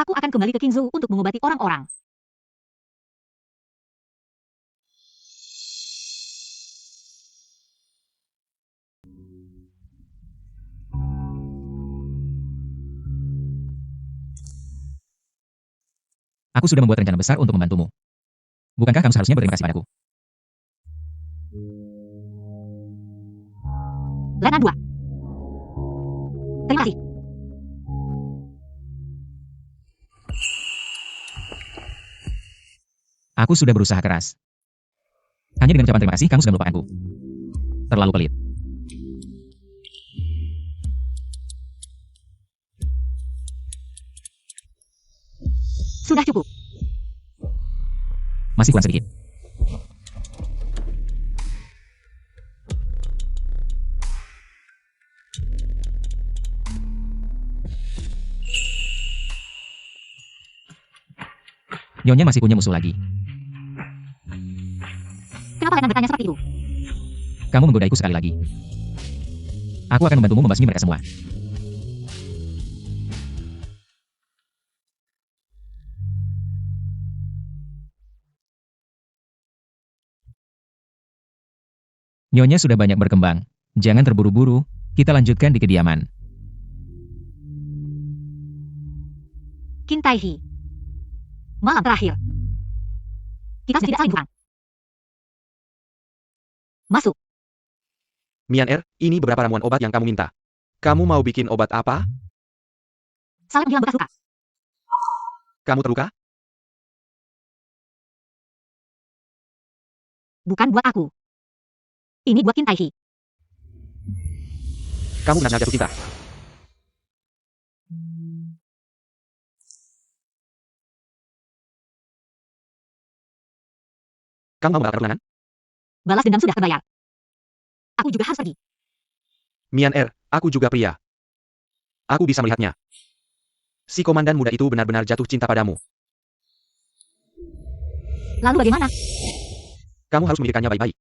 Aku akan kembali ke Qingzhou untuk mengobati orang-orang. Aku sudah membuat rencana besar untuk membantumu. Bukankah kamu seharusnya berterima kasih padaku? Lena 2. Terima kasih. Aku sudah berusaha keras. Hanya dengan ucapan terima kasih kamu sudah melupakanku. Terlalu pelit. Sudah cukup. Masih kurang sedikit. Nyonya masih punya musuh lagi. Kenapa Lena bertanya seperti itu? Kamu menggodaiku sekali lagi. Aku akan membantumu membasmi mereka semua. Nyonya sudah banyak berkembang. Jangan terburu-buru, kita lanjutkan di kediaman. Qin Taihi. Malam terakhir. Kita sudah tidak saling bukan. Masuk. Mian ini beberapa ramuan obat yang kamu minta. Kamu mau bikin obat apa? Salep menghilang bekas luka. Kamu terluka? Bukan buat aku. Ini buat Qin Taihi. Kamu benar-benar jatuh cinta. Kamu mau membatalkan pertunangan? Balas dendam sudah terbayar. Aku juga harus pergi. Mian aku juga pria. Aku bisa melihatnya. Si komandan muda itu benar-benar jatuh cinta padamu. Lalu bagaimana? Kamu harus memikirkannya baik-baik.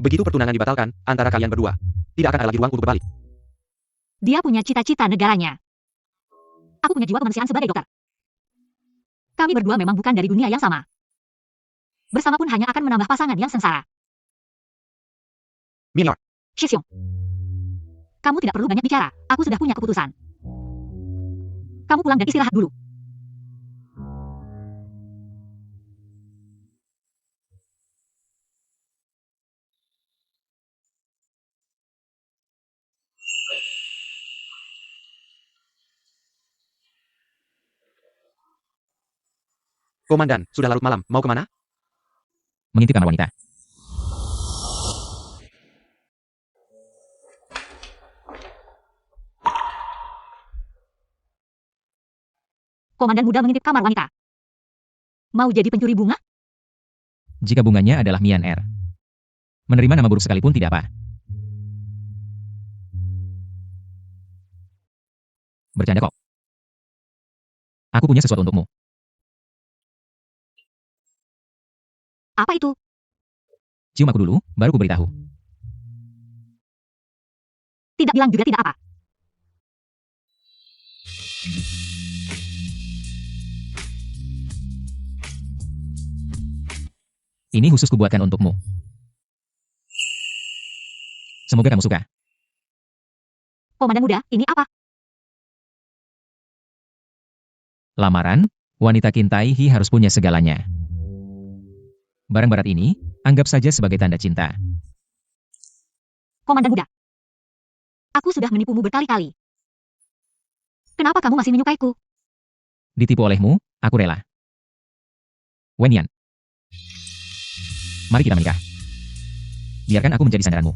Begitu pertunangan dibatalkan, antara kalian berdua, tidak akan ada lagi ruang untuk berbalik. Dia punya cita-cita negaranya. Aku punya jiwa kemanusiaan sebagai dokter. Kami berdua memang bukan dari dunia yang sama. Bersama pun hanya akan menambah pasangan yang sengsara. Mian, Shixiong. Kamu tidak perlu banyak bicara, aku sudah punya keputusan. Kamu pulang dan istirahat dulu. Komandan, sudah larut malam, mau kemana? Mengintip kamar wanita. Komandan muda mengintip kamar wanita. Mau jadi pencuri bunga? Jika bunganya adalah Mian Er. Menerima nama buruk sekalipun tidak apa. Bercanda kok. Aku punya sesuatu untukmu. Apa itu? Cium aku dulu, baru ku beritahu. Tidak bilang juga tidak apa. Ini khusus kubuatkan untukmu. Semoga kamu suka. Komandan muda, ini apa? Lamaran, wanita Kintai Hi harus punya segalanya. Barang barat ini, anggap saja sebagai tanda cinta. Komandan muda. Aku sudah menipumu berkali-kali. Kenapa kamu masih menyukaiku? Ditipu olehmu, aku rela. Wen Yan. Mari kita menikah. Biarkan aku menjadi sandaranmu.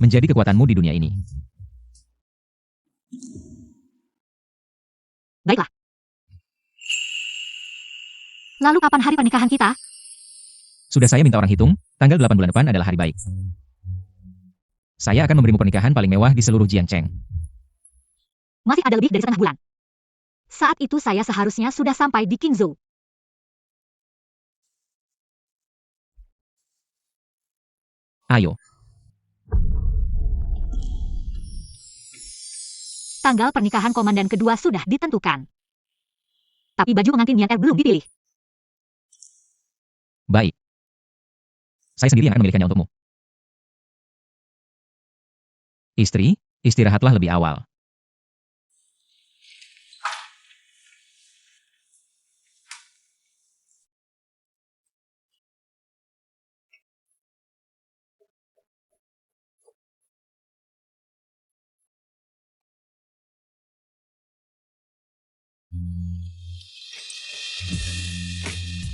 Menjadi kekuatanmu di dunia ini. Baiklah. Lalu kapan hari pernikahan kita? Sudah saya minta orang hitung, tanggal 8 bulan depan adalah hari baik. Saya akan memberimu pernikahan paling mewah di seluruh Jiangcheng. Masih ada lebih dari setengah bulan. Saat itu saya seharusnya sudah sampai di Qingzhou. Ayo, Tanggal pernikahan komandan kedua sudah ditentukan. Tapi baju pengantin Mian Er belum dipilih. baik. Saya sendiri yang akan memilihkannya untukmu. Istri, istirahatlah lebih awal.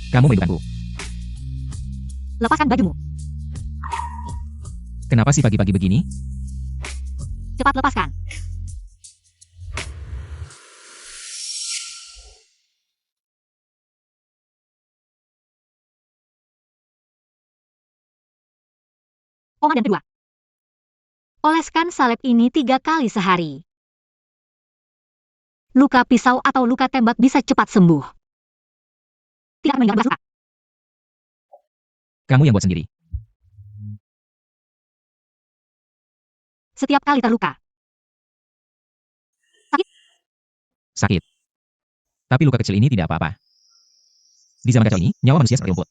Kamu merindukanku. Lepaskan bajumu. Kenapa sih pagi-pagi begini? Cepat lepaskan. Komandan kedua. Oleskan salep ini 3 kali sehari. Luka pisau atau luka tembak bisa cepat sembuh. Tidak akan meninggalkan bekas luka. Kamu yang buat sendiri. Setiap kali terluka. Sakit. Tapi luka kecil ini tidak apa-apa. Di zaman kacau ini, nyawa manusia seperti rumput.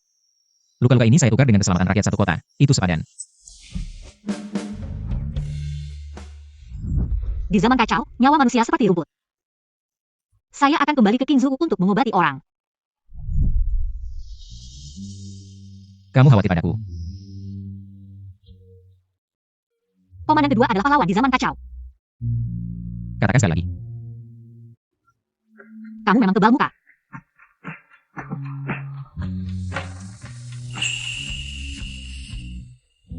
Luka-luka ini saya tukar dengan keselamatan rakyat satu kota. Itu sepadan. Di zaman kacau, nyawa manusia seperti rumput. Saya akan kembali ke Qingzhou untuk mengobati orang. Kamu khawatir padaku. Komandan kedua adalah pahlawan di zaman kacau. Katakan sekali lagi. Kamu memang tebal muka.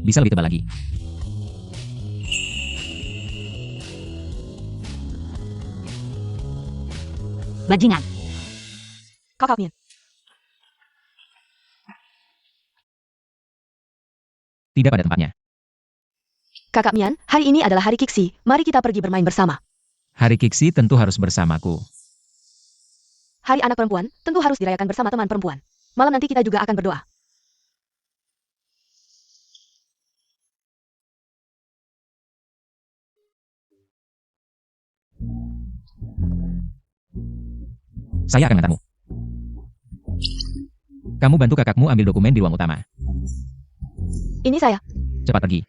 Bisa lebih tebal lagi. Bajingan. Kakak Mian. Tidak pada tempatnya. Kakak Mian, hari ini adalah hari Kiksi. Mari kita pergi bermain bersama. Hari Kiksi tentu harus bersamaku. Hari anak perempuan, tentu harus dirayakan bersama teman perempuan. Malam nanti kita juga akan berdoa. Saya akan mengantarmu. Kamu bantu kakakmu ambil dokumen di ruang utama. Ini saya. Cepat pergi.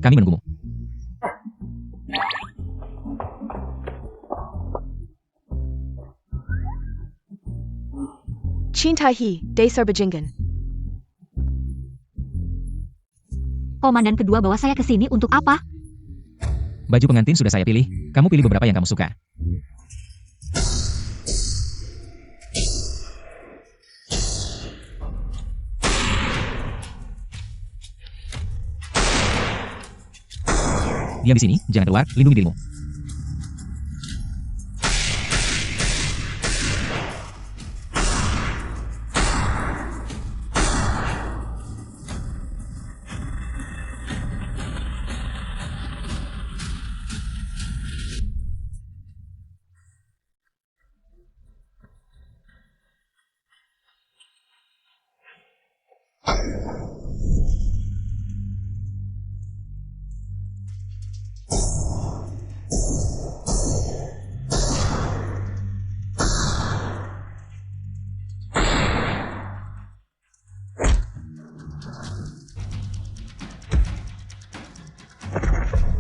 Kami menunggumu. Cintahi, Dasar Bajingan. Komandan kedua bawa saya ke sini untuk apa? Baju pengantin sudah saya pilih, kamu pilih beberapa yang kamu suka. Diam di sini, jangan keluar, lindungi dirimu.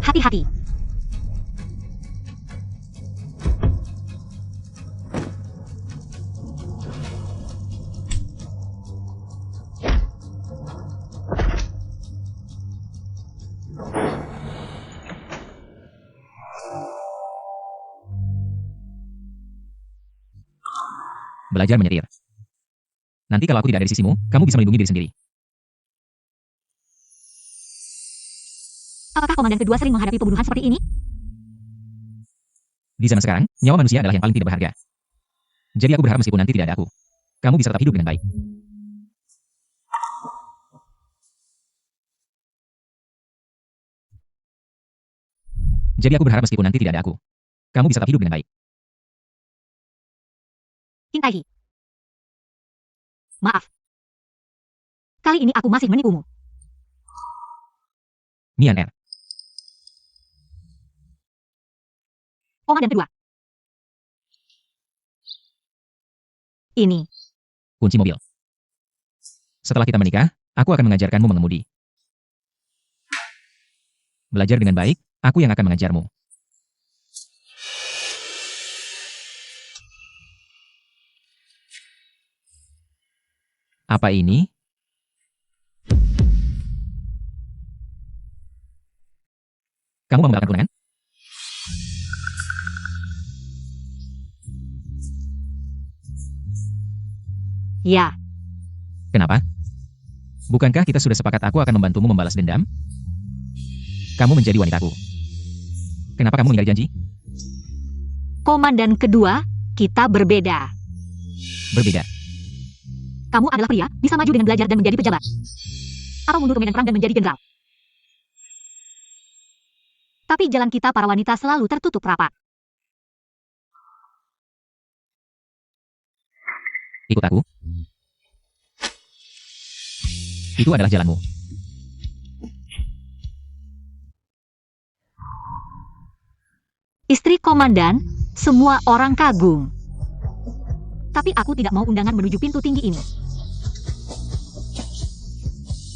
Hati-hati. Belajar menyetir. Nanti kalau aku tidak ada di sisimu, kamu bisa melindungi diri sendiri. Apakah komandan kedua sering menghadapi pembunuhan seperti ini? Di zaman sekarang, nyawa manusia adalah yang paling tidak berharga. Jadi aku berharap meskipun nanti tidak ada aku, kamu bisa tetap hidup dengan baik. Jadi aku berharap meskipun nanti tidak ada aku, kamu bisa tetap hidup dengan baik. Cintai. Maaf. Kali ini aku masih menipumu. Mian R. Komandan kedua. Ini. Kunci mobil. Setelah kita menikah, aku akan mengajarkanmu mengemudi. Belajar dengan baik, aku yang akan mengajarmu. Apa ini? Kamu mau membatalkan tunangan? Ya. Kenapa? Bukankah kita sudah sepakat aku akan membantumu membalas dendam? Kamu menjadi wanitaku. Kenapa kamu mengingkari janji? Komandan kedua, kita berbeda. Berbeda. Kamu adalah pria, bisa maju dengan belajar dan menjadi pejabat. Atau mundur ke medan perang dan menjadi jenderal. Tapi jalan kita para wanita selalu tertutup rapat. Ikut aku. Itu adalah jalanmu. Istri komandan, semua orang kagum. Tapi aku tidak mau undangan menuju pintu tinggi ini.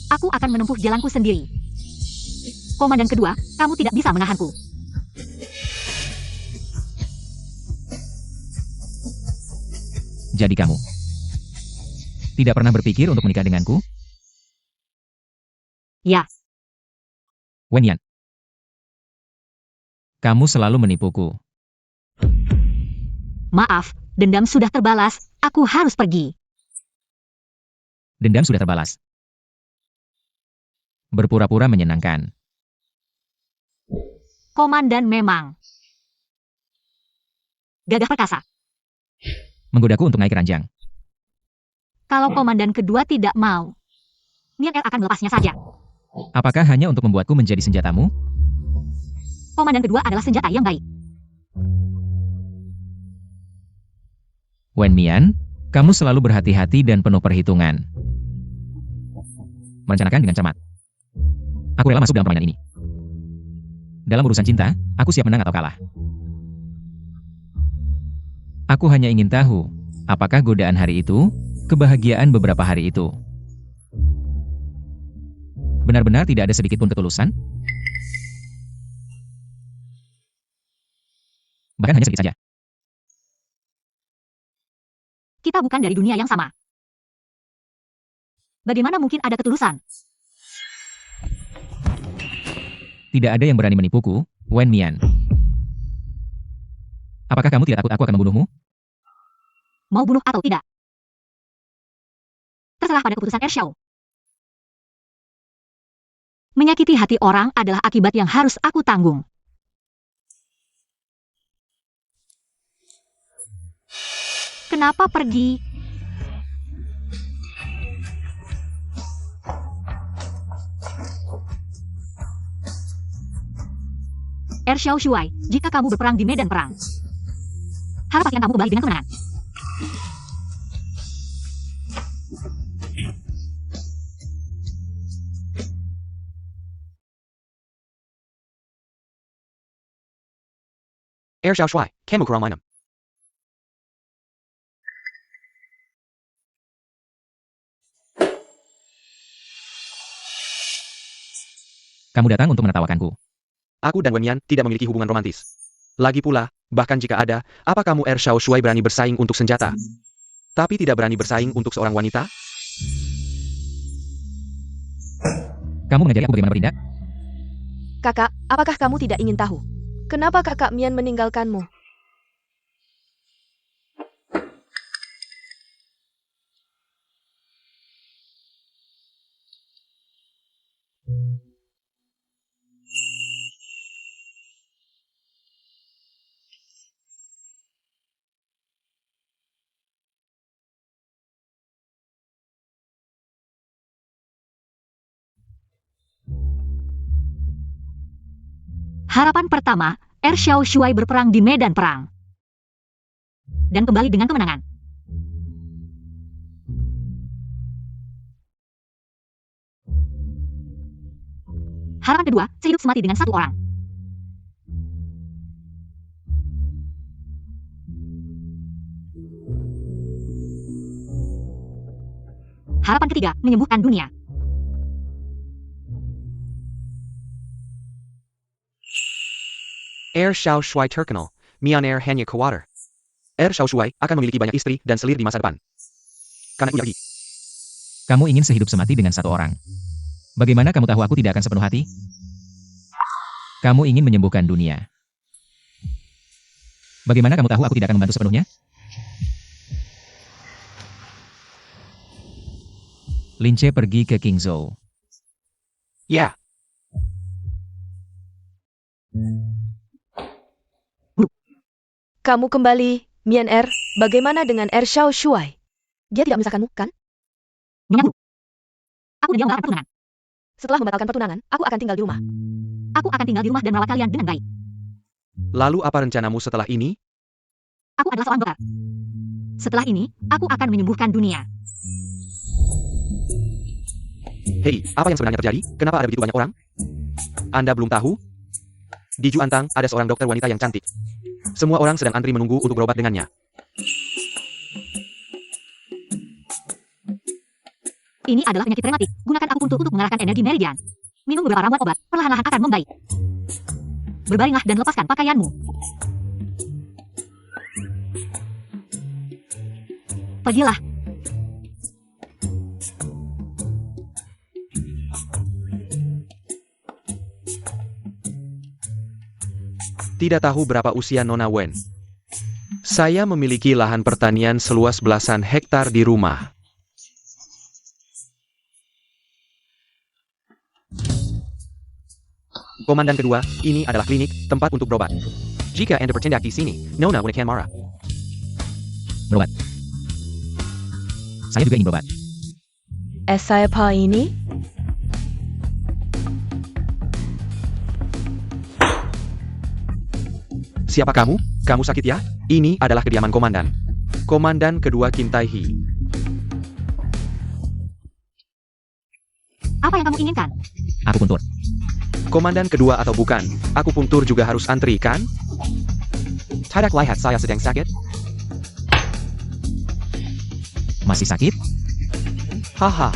Aku akan menempuh jalanku sendiri. Komandan kedua, kamu tidak bisa menahanku. Jadi kamu tidak pernah berpikir untuk menikah denganku? Ya. Wenyan. Kamu selalu menipuku. Maaf, dendam sudah terbalas, aku harus pergi. Dendam sudah terbalas. Berpura-pura menyenangkan. Komandan memang gagah perkasa. Menggodaku untuk naik ranjang. Kalau komandan kedua tidak mau, Mian El akan melepasnya saja. Apakah hanya untuk membuatku menjadi senjatamu? Komandan kedua adalah senjata yang baik. Wen Mian, kamu selalu berhati-hati dan penuh perhitungan. Merencanakan dengan cermat. Aku rela masuk dalam permainan ini. Dalam urusan cinta, aku siap menang atau kalah. Aku hanya ingin tahu, apakah godaan hari itu, kebahagiaan beberapa hari itu. Benar-benar tidak ada sedikit pun ketulusan? Bahkan hanya sedikit saja. Kita bukan dari dunia yang sama. Bagaimana mungkin ada ketulusan? Tidak ada yang berani menipuku, Wen Mian. Apakah kamu tidak takut aku akan membunuhmu? Mau bunuh atau tidak? Terserah pada keputusan Ershao. Menyakiti hati orang adalah akibat yang harus aku tanggung. Kenapa pergi? Ershao Shuai, jika kamu berperang di medan perang, harap pastikan kamu kembali dengan kemenangan. Ershao Shuai, kamu kurang mainem. Kamu datang untuk menertawakanku. Aku dan Wen Yan tidak memiliki hubungan romantis. Lagi pula, bahkan jika ada, apa kamu Ershao Shuai berani bersaing untuk senjata? Tapi tidak berani bersaing untuk seorang wanita? Kamu mengajari aku bagaimana bertindak? Kakak, apakah kamu tidak ingin tahu? Kenapa kakak Mian meninggalkanmu? Harapan pertama, Ershao Shuai berperang di medan perang. Dan kembali dengan kemenangan. Harapan kedua, sehidup semati dengan satu orang. Harapan ketiga, menyembuhkan dunia. Ershao Shuai terkenal, Mian hanya khawatir. Ershao Shuai akan memiliki banyak istri dan selir di masa depan. Karena itu pergi. Kamu ingin sehidup semati dengan satu orang. Bagaimana kamu tahu aku tidak akan sepenuh hati? Kamu ingin menyembuhkan dunia. Bagaimana kamu tahu aku tidak akan membantu sepenuhnya? Lince pergi ke Qingzhou. Ya, Kamu kembali, Mian Er. Bagaimana dengan Ershao Shuai? Dia tidak memisahkanmu, kan? Nyonya Guru. Aku dan dia membatalkan pertunangan. Setelah membatalkan pertunangan, aku akan tinggal di rumah. Aku akan tinggal di rumah dan merawat kalian dengan baik. lalu apa rencanamu setelah ini? Aku adalah seorang dokter. Setelah ini, aku akan menyembuhkan dunia. Hei, apa yang sebenarnya terjadi? Kenapa ada begitu banyak orang? Anda belum tahu? Di Juantang, ada seorang dokter wanita yang cantik. Semua orang sedang antri menunggu untuk berobat dengannya. Ini adalah penyakit rematik. Gunakan akupuntur untuk mengarahkan energi meridian. Minum beberapa ramuan obat, perlahan-lahan akan membaik. Berbaringlah dan lepaskan pakaianmu. Pergilah. Tidak tahu berapa usia Nona Wen. Saya memiliki lahan pertanian seluas belasan hektar di rumah. Komandan kedua, ini adalah klinik, tempat untuk berobat. Jika Anda bertindak di sini, Nona Wen akan marah. Berobat. Saya juga ingin berobat. Siapa ini? Siapa kamu? Kamu sakit ya? Ini adalah kediaman komandan. Komandan kedua Kim Tai Hee. Apa yang kamu inginkan? Aku puntur. Komandan kedua atau bukan, aku puntur juga harus antri, kan? Tidak lihat saya sedang sakit? Masih sakit? Haha.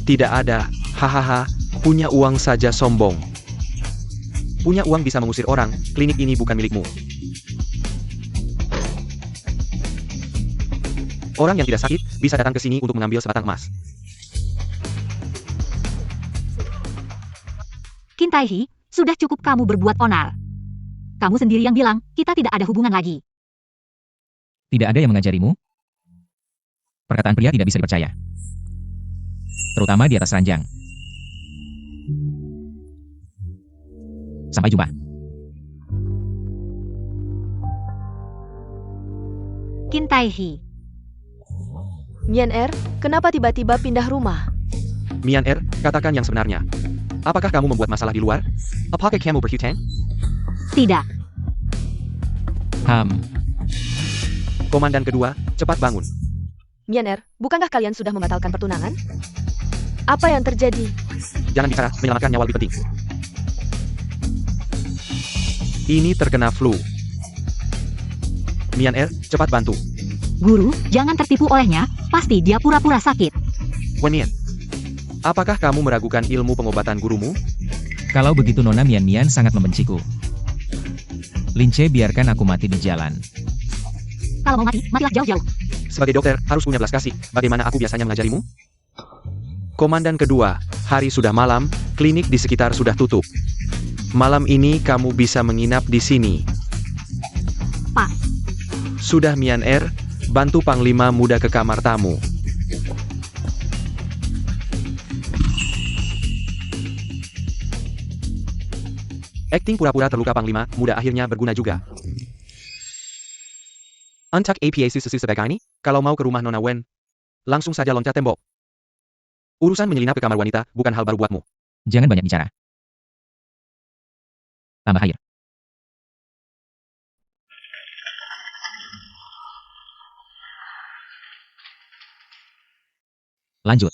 Tidak ada, hahaha, punya uang saja sombong. Punya uang bisa mengusir orang, klinik ini bukan milikmu. Orang yang tidak sakit, bisa datang ke sini untuk mengambil sebatang emas. Qin Taihi, sudah cukup kamu berbuat onar. Kamu sendiri yang bilang, kita tidak ada hubungan lagi. Tidak ada yang mengajarimu? Perkataan pria tidak bisa dipercaya. Terutama di atas ranjang. Sampai jumpa. Qin Taihi. Mian Er, kenapa tiba-tiba pindah rumah? Mian Er, katakan yang sebenarnya. Apakah kamu membuat masalah di luar? Apakah kamu berhutang? Tidak. Komandan kedua, cepat bangun. Mian Er, bukankah kalian sudah membatalkan pertunangan? Apa yang terjadi? Jangan bicara, menyelamatkan nyawa lebih penting. Ini terkena flu. Mian Er, cepat bantu. Guru, jangan tertipu olehnya, pasti dia pura-pura sakit. Wen Mian, apakah kamu meragukan ilmu pengobatan gurumu? Kalau begitu Nona Mian sangat membenciku. Lince, biarkan aku mati di jalan. Kalau mau mati, matilah jauh-jauh. Sebagai dokter, harus punya belas kasih. Bagaimana aku biasanya mengajarimu? Komandan kedua, hari sudah malam, klinik di sekitar sudah tutup. Malam ini kamu bisa menginap di sini. Pak. Sudah Mian Er, bantu Panglima muda ke kamar tamu. Akting pura-pura terluka Panglima muda akhirnya berguna juga. Untuk apa susu sebagai ini? Kalau mau ke rumah Nona Wen, langsung saja loncat tembok. Urusan menyelinap ke kamar wanita bukan hal baru buatmu. Jangan banyak bicara. Tambah air. Lanjut.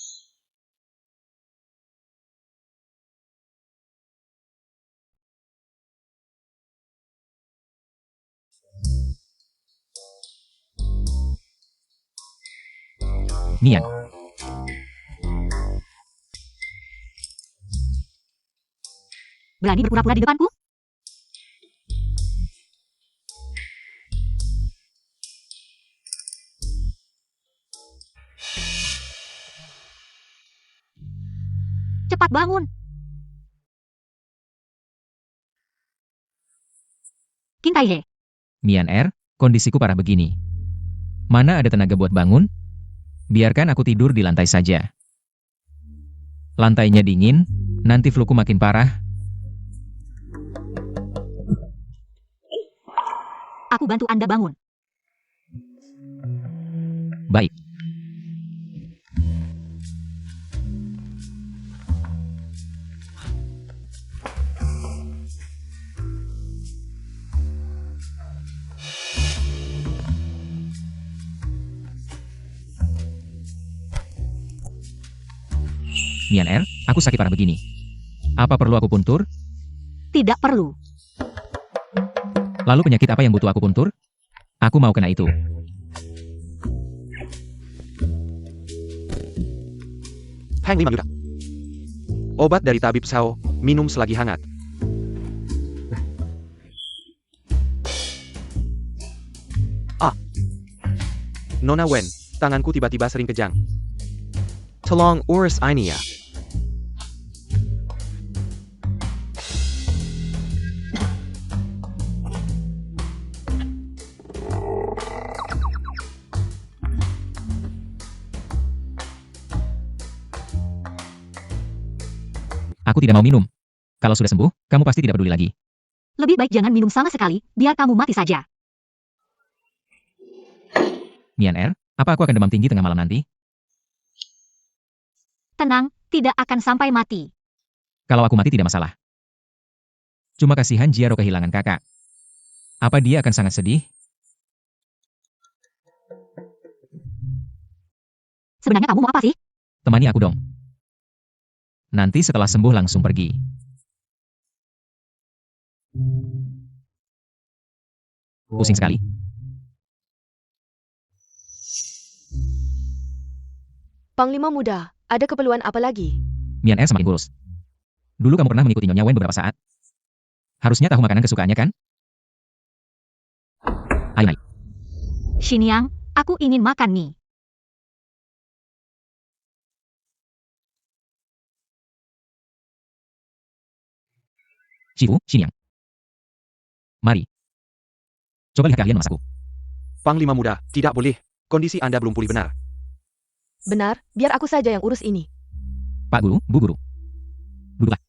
Mian. Berani berpura-pura di depanku? Cepat bangun. Qin Taihe. Mian Er, kondisiku parah begini. Mana ada tenaga buat bangun? Biarkan aku tidur di lantai saja. Lantainya dingin, nanti fluku makin parah. Aku bantu Anda bangun. Baik. Mian Er, aku sakit parah begini. Apa perlu aku puntur? Tidak perlu. Lalu penyakit apa yang butuh aku puntur? Aku mau kena itu. Hang 5 juta. Obat dari tabib Sao, minum selagi hangat. Nona Wen, tanganku tiba-tiba sering kejang. Tolong urus ini ya. Aku tidak mau minum. Kalau sudah sembuh, kamu pasti tidak peduli lagi. Lebih baik jangan minum sama sekali, biar kamu mati saja. Mian Er, apa aku akan demam tinggi tengah malam nanti? Tenang, tidak akan sampai mati. Kalau aku mati tidak masalah. Cuma kasihan Jiaro kehilangan kakak. Apa dia akan sangat sedih? Sebenarnya kamu mau apa sih? Temani aku dong. Nanti setelah sembuh langsung pergi. Pusing sekali. Panglima muda, ada keperluan apa lagi? Mian Er semakin kurus. Dulu kamu pernah mengikuti Nyonya Wen beberapa saat. Harusnya tahu makanan kesukaannya kan? Ayo naik. Xiniang, aku ingin makan mie. Shifu, Xiniang. Mari. Coba lihat keahlian memasakku. Panglima muda, tidak boleh. Kondisi Anda belum pulih benar. Benar, biar aku saja yang urus ini. Pak Guru, Bu Guru. Duduklah.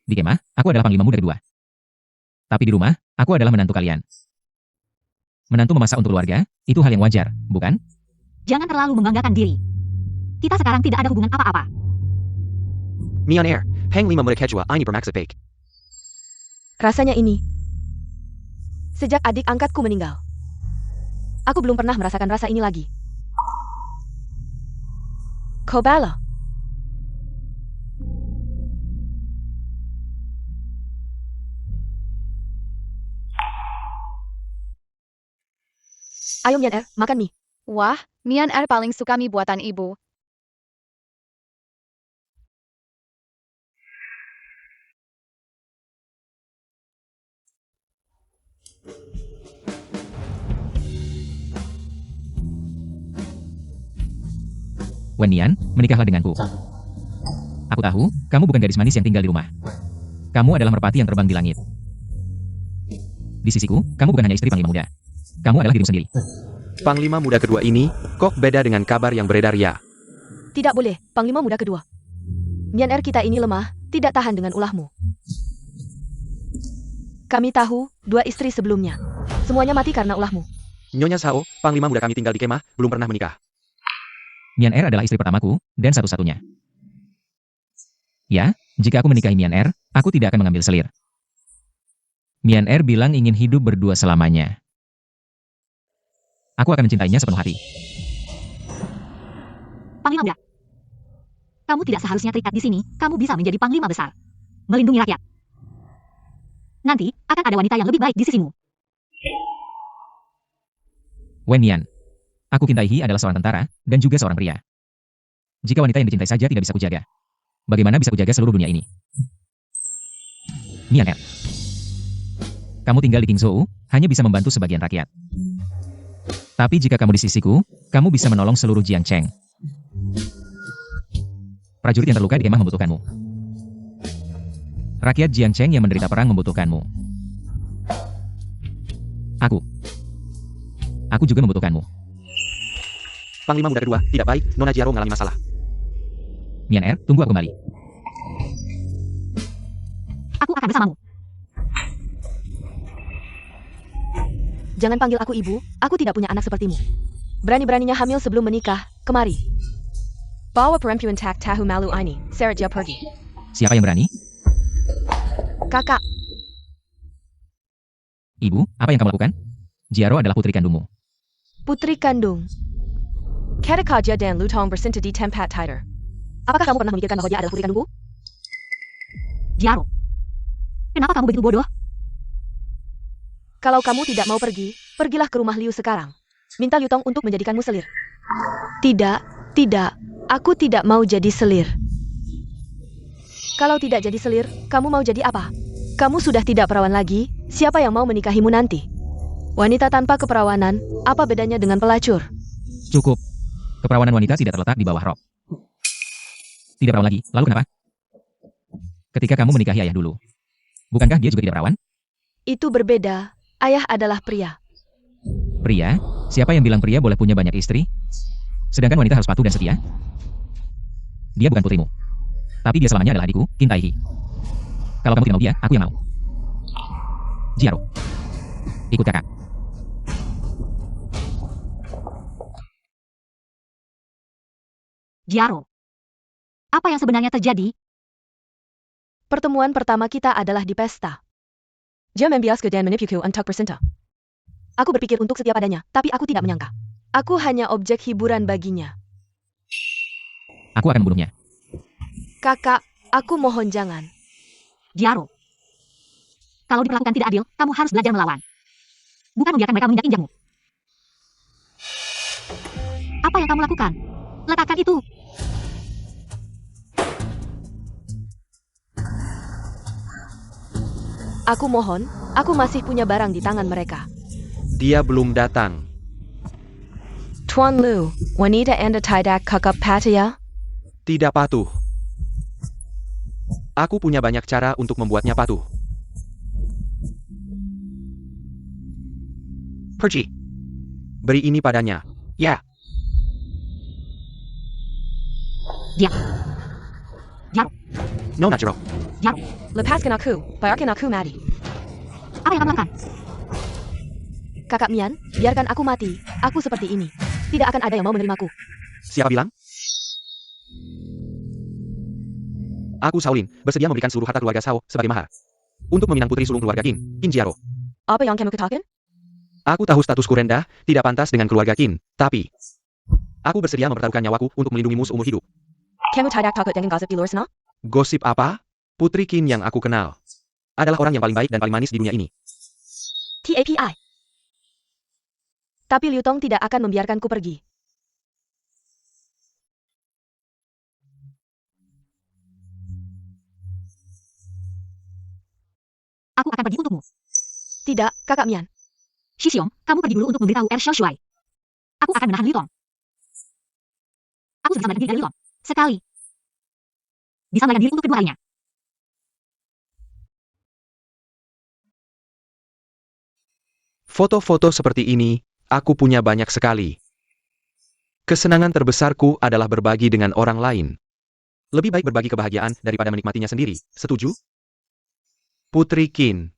Di kemah, aku adalah panglima muda kedua. Tapi di rumah, aku adalah menantu kalian. Menantu memasak untuk keluarga, itu hal yang wajar, bukan? Jangan terlalu membanggakan diri. Kita sekarang tidak ada hubungan apa-apa. Mian Air, Hang 5 muda kedua ini bermaksud baik. Rasanya ini. Sejak adik angkatku meninggal. Aku belum pernah merasakan rasa ini lagi. Kobala. Ayo Mian Er, makan mie. Wah, Mian Er paling suka mie buatan ibu. Wen Nian, menikahlah denganku. Aku tahu, kamu bukan gadis manis yang tinggal di rumah. Kamu adalah merpati yang terbang di langit. Di sisiku, kamu bukan hanya istri panglima muda. Kamu adalah dirimu sendiri. Panglima muda kedua ini, kok beda dengan kabar yang beredar ya? Tidak boleh, panglima muda kedua. Mian Er kita ini lemah, tidak tahan dengan ulahmu. Kami tahu, 2 istri sebelumnya. Semuanya mati karena ulahmu. Nyonya Sao, panglima muda kami tinggal di kemah, belum pernah menikah. Mian Er adalah istri pertamaku, dan satu-satunya. Ya, jika aku menikahi Mian Er, aku tidak akan mengambil selir. Mian Er bilang ingin hidup berdua selamanya. Aku akan mencintainya sepenuh hati. Panglima muda. Kamu tidak seharusnya terikat di sini, kamu bisa menjadi panglima besar. Melindungi rakyat. Nanti, akan ada wanita yang lebih baik di sisimu. Wen Nian. Aku cintai Hi adalah seorang tentara, dan juga seorang pria. Jika wanita yang dicintai saja tidak bisa kujaga, bagaimana bisa kujaga seluruh dunia ini? Mian Er. Kamu tinggal di Qingzhou, hanya bisa membantu sebagian rakyat. Tapi jika kamu di sisiku, kamu bisa menolong seluruh Jiangcheng. Prajurit yang terluka di kemah membutuhkanmu. Rakyat Jiangcheng yang menderita perang membutuhkanmu. Aku juga membutuhkanmu. Panglima muda kedua, tidak baik, Nona Jiaro mengalami masalah. Mian Er, tunggu aku kembali. Aku akan bersamamu. Jangan panggil aku ibu, aku tidak punya anak sepertimu. Berani-beraninya hamil sebelum menikah, kemari. Bawa perempuan tak tahu malu ini, seret dia pergi. Siapa yang berani? Kakak, Ibu, apa yang kamu lakukan? Jiaro adalah putri kandungmu. putri kandung. Katakaja dan Lutong bersinta di tempat tider. Apakah kamu pernah memikirkan bahwa dia adalah putri kandungku? Jiaro. Kenapa kamu begitu bodoh? Kalau kamu tidak mau pergi, pergilah ke rumah Liu sekarang. Minta Liu Tong untuk menjadikanmu selir. Tidak. Aku tidak mau jadi selir. Kalau tidak jadi selir, kamu mau jadi apa? Kamu sudah tidak perawan lagi, siapa yang mau menikahimu nanti? Wanita tanpa keperawanan, apa bedanya dengan pelacur? Cukup. Keperawanan wanita tidak terletak di bawah rok. Tidak perawan lagi, lalu kenapa? Ketika kamu menikahi ayah dulu, bukankah dia juga tidak perawan? Itu berbeda, ayah adalah pria. Pria? Siapa yang bilang pria boleh punya banyak istri? Sedangkan wanita harus patuh dan setia? Dia bukan putrimu. Tapi dia selamanya adalah adikku, Qin Taihi. Kalau kamu tidak mau dia, aku yang mau. Jiaro. Ikut kakak. Jiaro. Apa yang sebenarnya terjadi? Pertemuan pertama kita adalah di pesta. Dia membiasku dan menipuku untuk bercinta. Aku berpikir untuk setia padanya, tapi aku tidak menyangka. Aku hanya objek hiburan baginya. Aku akan membunuhnya. Kakak, aku mohon jangan. Jiaro. Kalau diperlakukan tidak adil, kamu harus belajar melawan. Bukan membiarkan mereka menginjak-injakmu. Apa yang kamu lakukan? Letakkan itu. Aku mohon, aku masih punya barang di tangan mereka. Dia belum datang. Tuan Lu, wanita Anda tidak kakak Pattaya? Tidak patuh. Aku punya banyak cara untuk membuatnya patuh. Pergi. Beri ini padanya. Ya. Dia. Jaro. Nona Jero. Jaro. Lepaskan aku, biarkan aku mati. Apa yang kamu lakukan? Kakak Mian, biarkan aku mati. Aku seperti ini. Tidak akan ada yang mau menerimaku. Siapa bilang? Aku Shaolin, bersedia memberikan seluruh harta keluarga Shao sebagai mahar. Untuk meminang putri sulung keluarga Qin, Qin Jiaro. Apa yang kamu katakan? Aku tahu statusku rendah, tidak pantas dengan keluarga Qin, tapi aku bersedia mempertaruhkan nyawaku untuk melindungimu seumur hidup. Kamu tidak takut dengan gosip di luar sana? Gosip apa? Putri Qin yang aku kenal adalah orang yang paling baik dan paling manis di dunia ini. TAPI. Tapi Liu Tong tidak akan membiarkanku pergi. Aku akan pergi untukmu. Tidak, kakak Mian. Shi Xiong, kamu pergi dulu untuk memberitahu Xiaoshuai. Aku akan menahan Liu Tong. Aku sudah melarikan diri dari Liu Tong. Sekali. Bisa melarikan diri untuk kedua kalinya. Foto-foto seperti ini, aku punya banyak sekali. Kesenangan terbesarku adalah berbagi dengan orang lain. Lebih baik berbagi kebahagiaan daripada menikmatinya sendiri, setuju? Putri Qin.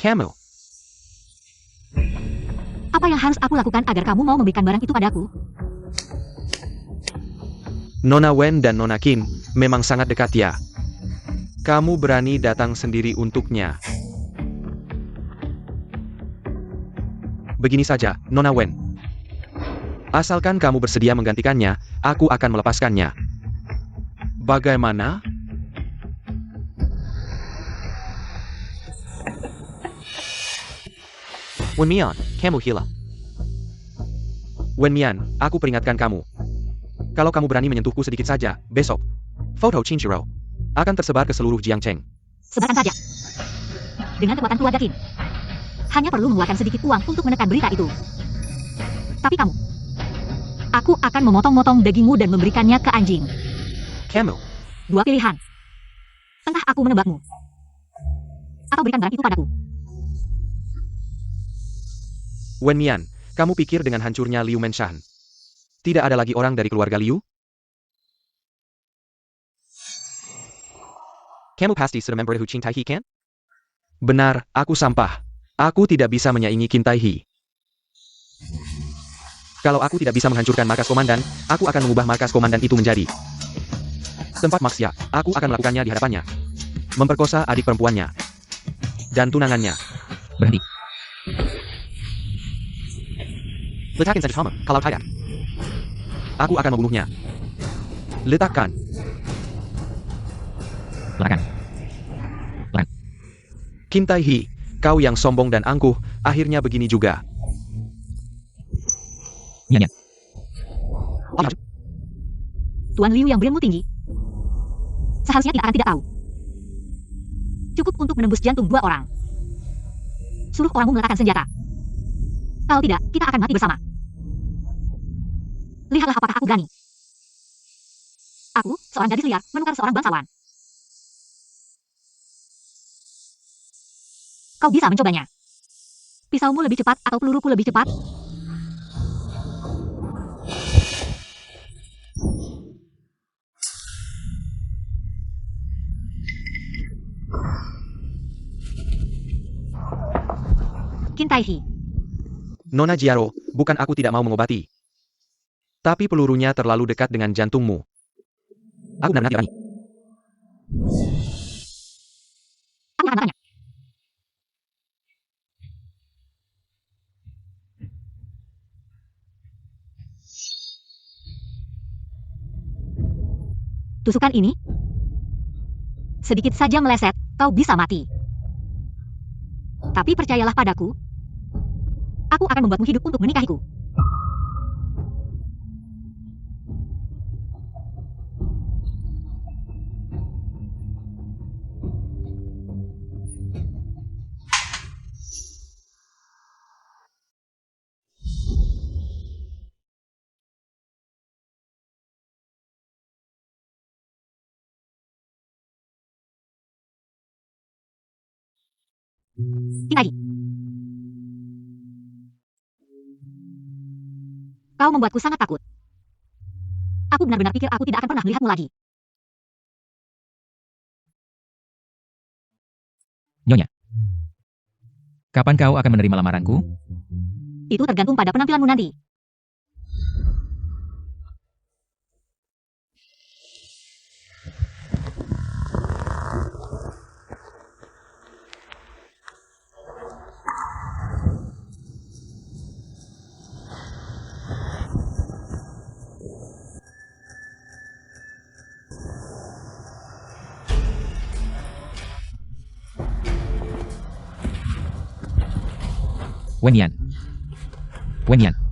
Camel. Apa yang harus aku lakukan agar kamu mau memberikan barang itu padaku? Nona Wen dan Nona Qin memang sangat dekat ya. Kamu berani datang sendiri untuknya. Begini saja, Nona Wen. Asalkan kamu bersedia menggantikannya, aku akan melepaskannya. Bagaimana? Wen Mian, kamu hilang. Wen Mian, aku peringatkan kamu. Kalau kamu berani menyentuhku sedikit saja, besok, foto Qinshiro akan tersebar ke seluruh Jiangcheng. Sebarkan saja. Dengan kekuatan keluarga Qin. Hanya perlu mengeluarkan sedikit uang untuk menekan berita itu. Tapi kamu, aku akan memotong-motong dagingmu dan memberikannya ke anjing. Kamu, Dua pilihan. Entah aku menebakmu, atau berikan barang itu padaku. Wen Mian, kamu pikir dengan hancurnya Liu Menshan, tidak ada lagi orang dari keluarga Liu? Kamu pasti sudah memberitahu Qin Taihi kan? Benar, aku sampah. Aku tidak bisa menyaingi Qin Taihi. Kalau aku tidak bisa menghancurkan markas komandan, aku akan mengubah markas komandan itu menjadi tempat maksiat. Aku akan melakukannya di hadapannya. Memperkosa adik perempuannya. Dan tunangannya. Berhenti. Letakkan saja sama, kalau tidak, aku akan membunuhnya. Letakkan. Silakan. Qin Taihi, kau yang sombong dan angkuh, akhirnya begini juga. Nyanyi. Tuan Liu yang berilmu tinggi. Seharusnya tidak akan tidak tahu. Cukup untuk menembus jantung dua orang. Suruh orangmu meletakkan senjata. Kalau tidak, kita akan mati bersama. Lihatlah apakah aku berani. Aku, seorang gadis liar, menukar seorang bangsawan. Kau bisa mencobanya. Pisaumu lebih cepat atau peluruku lebih cepat? Qin Taihi. Nona Jiaro, bukan aku tidak mau mengobati. Tapi pelurunya terlalu dekat dengan jantungmu. Aku benar-benar tidak berani. Aku akan melakukannya. Tusukan ini sedikit saja meleset, kau bisa mati. Tapi percayalah padaku, aku akan membuatmu hidup untuk menikahiku. Kintai. Kau membuatku sangat takut. Aku benar-benar pikir aku tidak akan pernah melihatmu lagi. Nyonya. Kapan kau akan menerima lamaranku? Itu tergantung pada penampilanmu nanti. Wen Yan. Wen Yan.